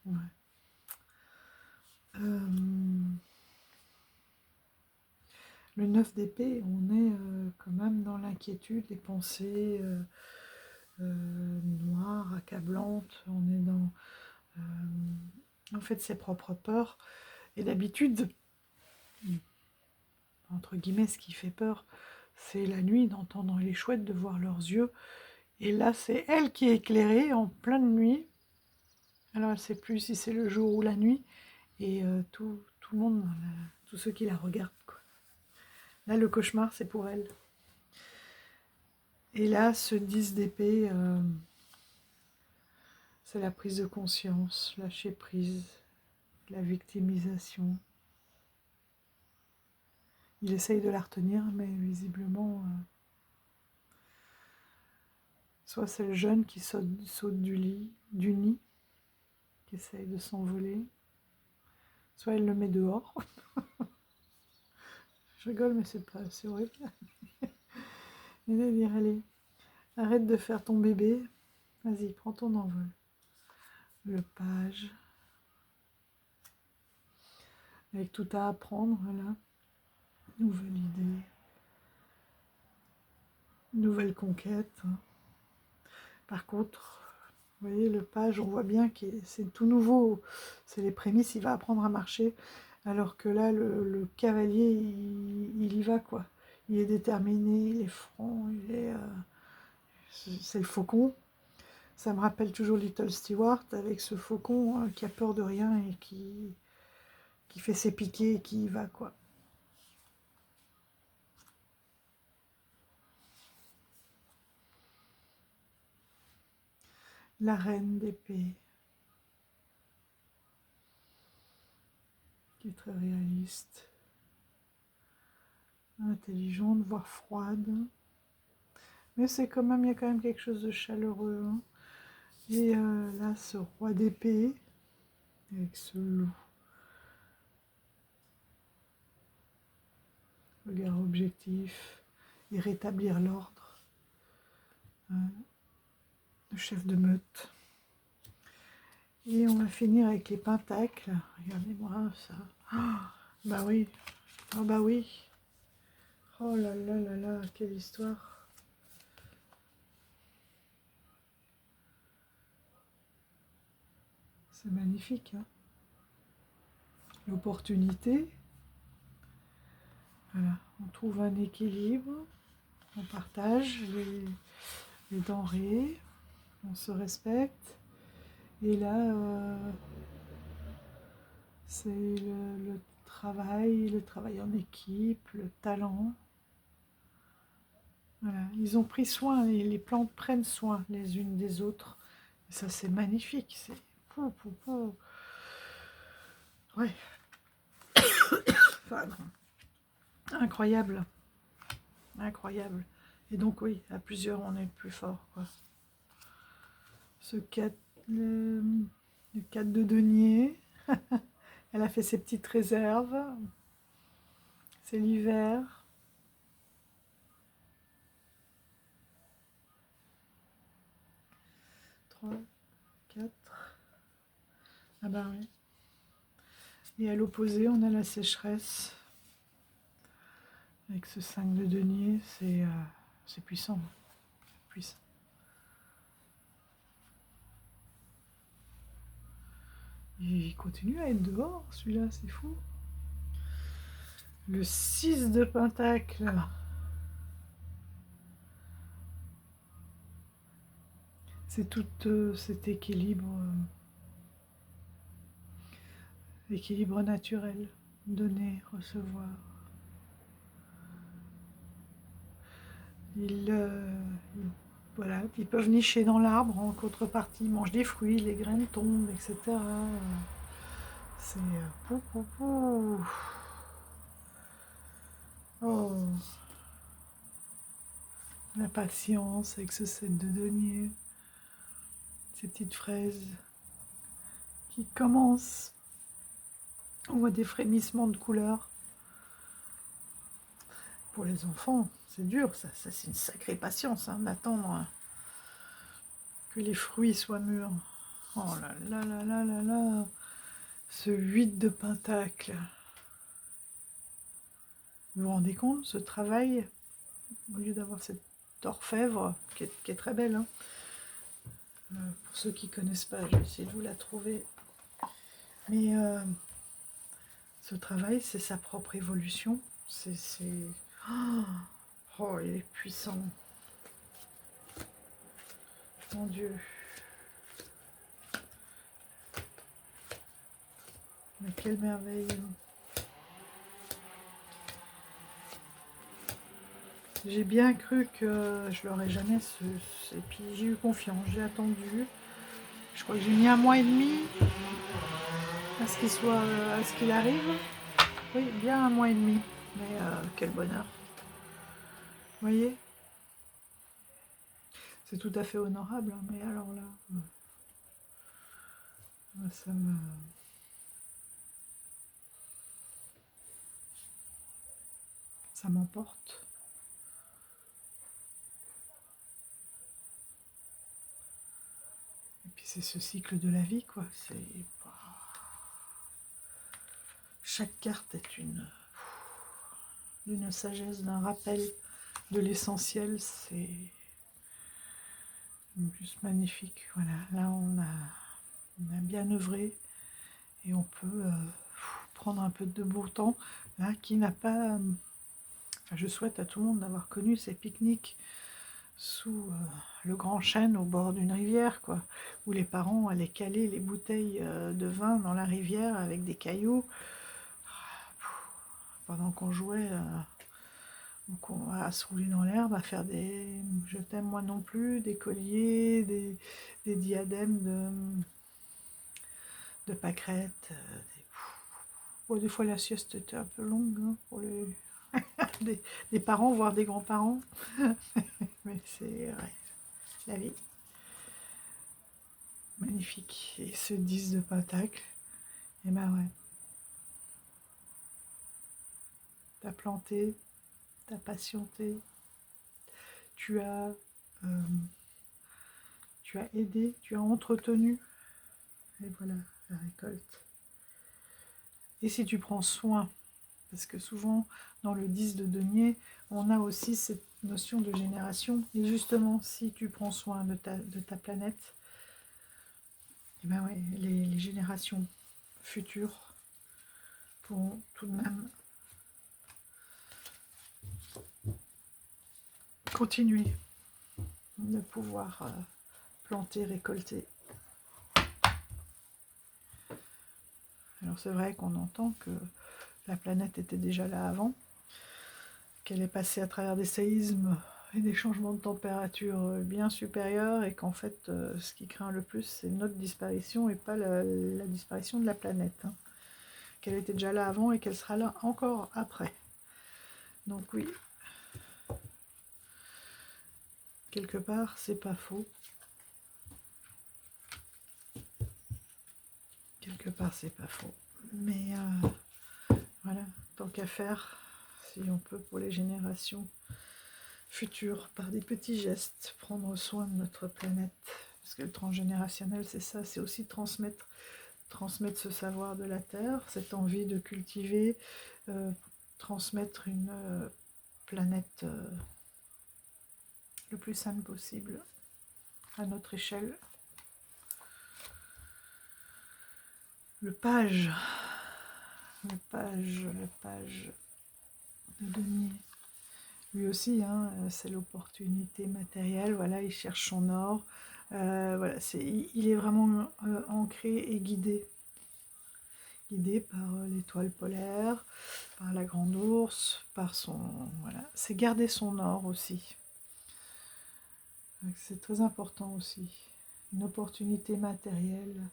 Ouais. Le 9 d'épée, on est quand même dans l'inquiétude, les pensées noires, accablantes. On est dans, en fait, ses propres peurs. Et d'habitude, entre guillemets, ce qui fait peur, c'est la nuit, d'entendre les chouettes, de voir leurs yeux. Et là, c'est elle qui est éclairée en pleine nuit. Alors, elle ne sait plus si c'est le jour ou la nuit. Et tout le monde, tous ceux qui la regardent, quoi. Là, le cauchemar, c'est pour elle. Et là, ce 10 d'épée, c'est la prise de conscience, lâcher prise, la victimisation. Il essaye de la retenir, mais visiblement, soit c'est le jeune qui saute du nid, qui essaye de s'envoler, soit elle le met dehors. Je rigole, mais c'est horrible. Il va dire, allez, arrête de faire ton bébé, vas-y, prends ton envol. Le page, avec tout à apprendre, là. Nouvelle idée, nouvelle conquête. Par contre, vous voyez, le page, on voit bien que c'est tout nouveau. C'est les prémices, il va apprendre à marcher. Alors que là, le cavalier, il y va, quoi. Il est déterminé, il est franc, c'est le faucon. Ça me rappelle toujours Little Stewart, avec ce faucon qui a peur de rien et qui fait ses piquets et qui y va, quoi. La reine d'épée. qui est très réaliste, intelligente, voire froide. Mais c'est quand même, il y a quand même quelque chose de chaleureux. Hein. Et là, ce roi d'épée, avec ce loup. Regard objectif, et rétablir l'ordre. Hein. Le chef de meute. Et on va finir avec les pentacles. Regardez-moi ça. Ah, bah oui. Ah bah oui. Oh là là là là, quelle histoire. C'est magnifique. Hein. L'opportunité. Voilà, on trouve un équilibre. On partage les denrées. On se respecte. Et là, c'est le travail en équipe, le talent. Voilà, ils ont pris soin, les plantes prennent soin les unes des autres. Et ça, c'est magnifique. C'est ouais. Pardon. Incroyable. Incroyable. Et donc, oui, à plusieurs, on est le plus fort. Quoi. Ce 4, le 4 de denier. Elle a fait ses petites réserves. C'est l'hiver. 3, 4. Ah ben oui. Et à l'opposé, on a la sécheresse. Avec ce 5 de denier, c'est puissant. Puissant. Il continue à être dehors, celui-là, c'est fou. Le 6 de pentacle. C'est tout cet équilibre, équilibre naturel. Donner, recevoir. Voilà, ils peuvent nicher dans l'arbre, en contrepartie, ils mangent des fruits, les graines tombent, etc. C'est... Oh, la patience avec ce 7 de denier, ces petites fraises qui commencent. On voit des frémissements de couleurs. Pour les enfants, c'est dur, ça c'est une sacrée patience hein, d'attendre que les fruits soient mûrs. Oh là là là là là là, ce 8 de pentacle. Vous vous rendez compte, ce travail, au lieu d'avoir cette orfèvre, qui est très belle, hein. Pour ceux qui ne connaissent pas, je vais essayer de vous la trouver. Mais ce travail, c'est sa propre évolution. Oh, il est puissant. Mon Dieu. Mais quelle merveille. J'ai bien cru que je l'aurais jamais. Et puis j'ai eu confiance, j'ai attendu. Je crois que j'ai mis 1 mois et demi à ce qu'il arrive. Oui, bien 1 mois et demi. Mais quel bonheur. Vous voyez? C'est tout à fait honorable. Hein, mais alors là, ça m'emporte. Et puis c'est ce cycle de la vie, quoi. Chaque carte est d'une sagesse, d'un rappel de l'essentiel. C'est juste magnifique. Voilà, là on a bien œuvré et on peut prendre un peu de beau temps. Là, qui n'a pas... Enfin, je souhaite à tout le monde d'avoir connu ces pique-niques sous le grand chêne au bord d'une rivière, quoi, où les parents allaient caler les bouteilles de vin dans la rivière avec des cailloux pendant qu'on jouait à se rouler dans l'herbe, à faire des je t'aime moi non plus, des colliers, des diadèmes de pâquerettes, Bon, des fois, la sieste était un peu longue hein, pour des parents, voire des grands-parents. Mais c'est ouais, la vie. Magnifique. Et ce 10 de Pentacle, et ben ouais, t'as planté, t'as patienté, tu as, euh, tu as aidé, tu as entretenu, et voilà, la récolte. Et si tu prends soin, parce que souvent, dans le 10 de denier, on a aussi cette notion de génération, et justement, si tu prends soin de ta planète, et ben ouais, les générations futures pourront tout de même continuer de pouvoir planter, récolter. Alors c'est vrai qu'on entend que la planète était déjà là avant, qu'elle est passée à travers des séismes et des changements de température bien supérieurs, et qu'en fait ce qui craint le plus c'est notre disparition et pas la disparition de la planète, hein. Qu'elle était déjà là avant et qu'elle sera là encore après. Donc oui, quelque part c'est pas faux. Quelque part c'est pas faux. Mais voilà, tant qu'à faire, si on peut pour les générations futures, par des petits gestes, prendre soin de notre planète. Parce que le transgénérationnel, c'est ça, c'est aussi transmettre ce savoir de la Terre, cette envie de cultiver, transmettre une planète le plus saine possible à notre échelle. Le page de denier. Lui aussi, hein, c'est l'opportunité matérielle. Voilà, il cherche son or. Voilà, il est vraiment ancré et guidé par l'étoile polaire, par la grande ours, par son... Voilà, c'est garder son or aussi. C'est très important aussi. Une opportunité matérielle,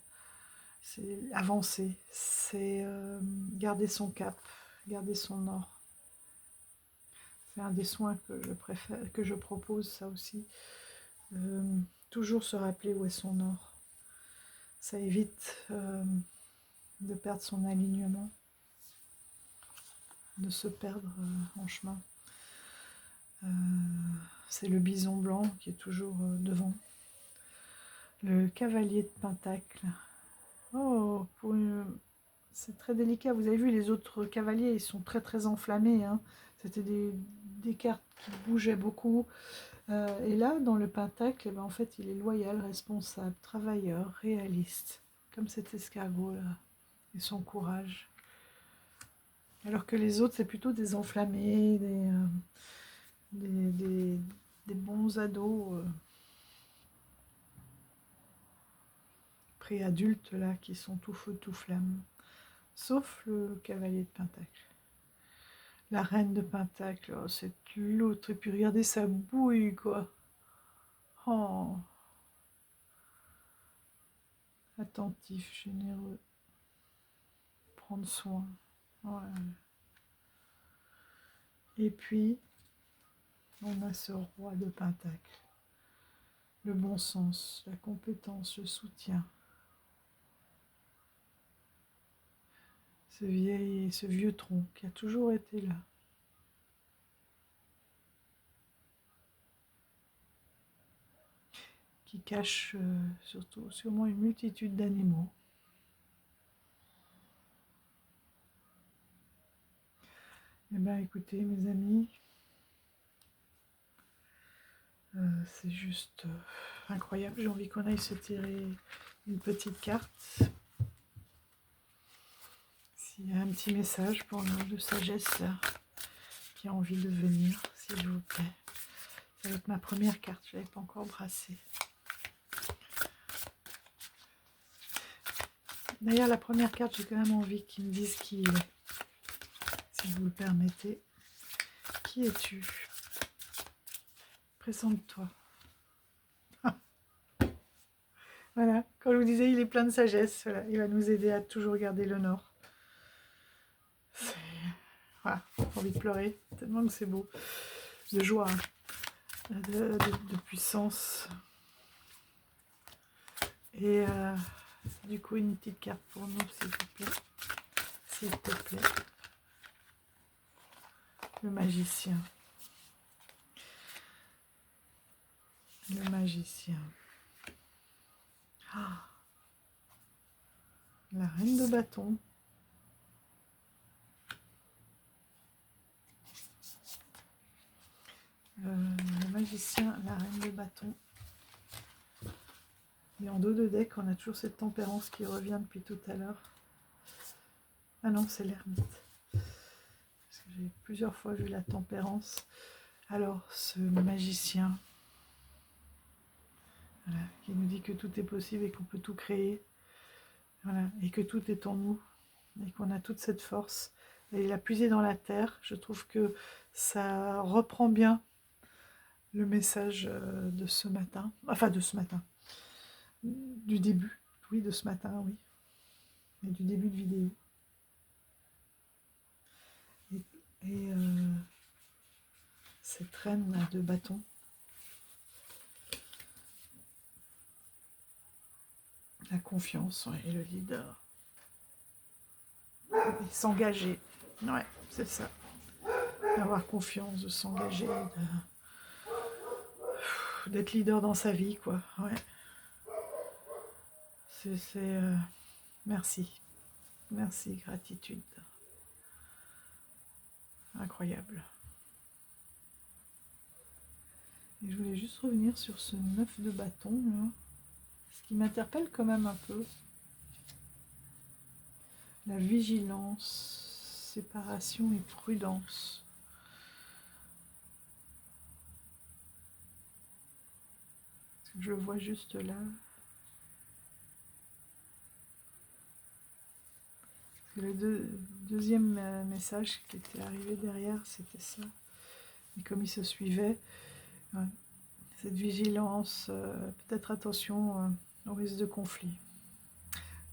c'est avancer, c'est garder son cap, garder son or. C'est un des soins que je propose, ça aussi. Toujours se rappeler où est son or. Ça évite de perdre son alignement, de se perdre en chemin. C'est le bison blanc qui est toujours devant. Le cavalier de Pentacle. Oh, c'est très délicat. Vous avez vu, les autres cavaliers, ils sont très très enflammés, hein. C'était des cartes qui bougeaient beaucoup. Et là, dans le Pentacle, eh ben, en fait, il est loyal, responsable, travailleur, réaliste. Comme cet escargot-là. Et son courage. Alors que les autres, c'est plutôt des enflammés, des bons ados préadultes, là, qui sont tout feu, tout flamme. Sauf le cavalier de Pentacle. La reine de Pentacle, oh, c'est l'autre. Et puis regardez sa bouille, quoi. Oh. Attentif, généreux. Prendre soin. Ouais. Et puis, on a ce roi de Pentacle. Le bon sens, la compétence, le soutien. Ce vieux tronc qui a toujours été là. Qui cache sûrement une multitude d'animaux. Eh bien écoutez mes amis, c'est juste incroyable. J'ai envie qu'on aille se tirer une petite carte. S'il y a un petit message pour nous de sagesse là, qui a envie de venir, s'il vous plaît. Ça va être ma première carte, je ne l'avais pas encore brassée. D'ailleurs, la première carte, j'ai quand même envie qu'ils me disent qui il est. Si vous le permettez. Qui es-tu? Présente-toi. Voilà, comme je vous disais, il est plein de sagesse. Voilà. Il va nous aider à toujours garder le nord. presque envie de pleurer, tellement que c'est beau. De joie, hein, de puissance. Et du coup, une petite carte pour nous, s'il te plaît. S'il te plaît. Le magicien. Le magicien. Ah. La reine de bâton. Le magicien, la reine de bâton. Et en dos de deck, on a toujours cette tempérance qui revient depuis tout à l'heure. Ah non, c'est l'ermite. Parce que j'ai plusieurs fois vu la tempérance. Alors, ce magicien, voilà, qui nous dit que tout est possible et qu'on peut tout créer. Voilà, et que tout est en nous. Et qu'on a toute cette force. Et il a puisé dans la terre. Je trouve que ça reprend bien le message de ce matin. Enfin, de ce matin. Du début. Oui, de ce matin, oui. Et du début de vidéo. Et cette reine là, de bâton. La confiance, ouais, et le leader. Et s'engager. Ouais, c'est ça. D'avoir confiance, de s'engager, d'être leader dans sa vie, quoi. Ouais. C'est merci. Merci, gratitude. Incroyable. Et je voulais juste revenir sur ce 9 de bâton, là. Ce qui m'interpelle quand même un peu. La vigilance, séparation et prudence. Je le vois juste là. Le deuxième message qui était arrivé derrière, c'était ça. Et comme il se suivait, ouais, cette vigilance, peut-être attention au risque de conflit.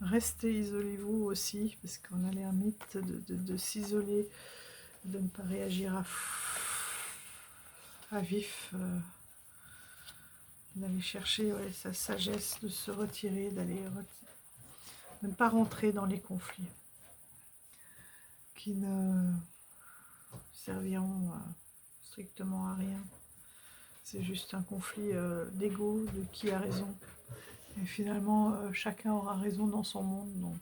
Restez, isolez-vous aussi, parce qu'on a l'ermite de s'isoler, de ne pas réagir à vif, d'aller chercher sa sagesse, de se retirer, de ne pas rentrer dans les conflits qui ne serviront strictement à rien. C'est juste un conflit d'ego, de qui a raison. Et finalement, chacun aura raison dans son monde, donc...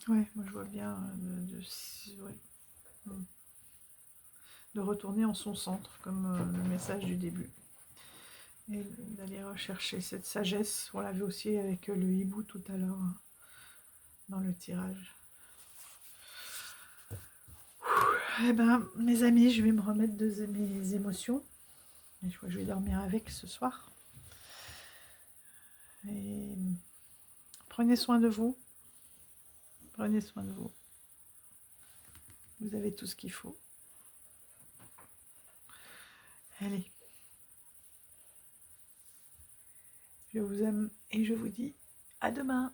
Ouais, moi je vois bien de retourner en son centre, comme le message du début. Et d'aller rechercher cette sagesse. On l'avait aussi avec le hibou tout à l'heure, hein, dans le tirage. Eh ben, mes amis, je vais me remettre de mes émotions. Et je crois que je vais dormir avec ce soir. Et prenez soin de vous. Prenez soin de vous. Vous avez tout ce qu'il faut. Allez. Je vous aime et je vous dis à demain.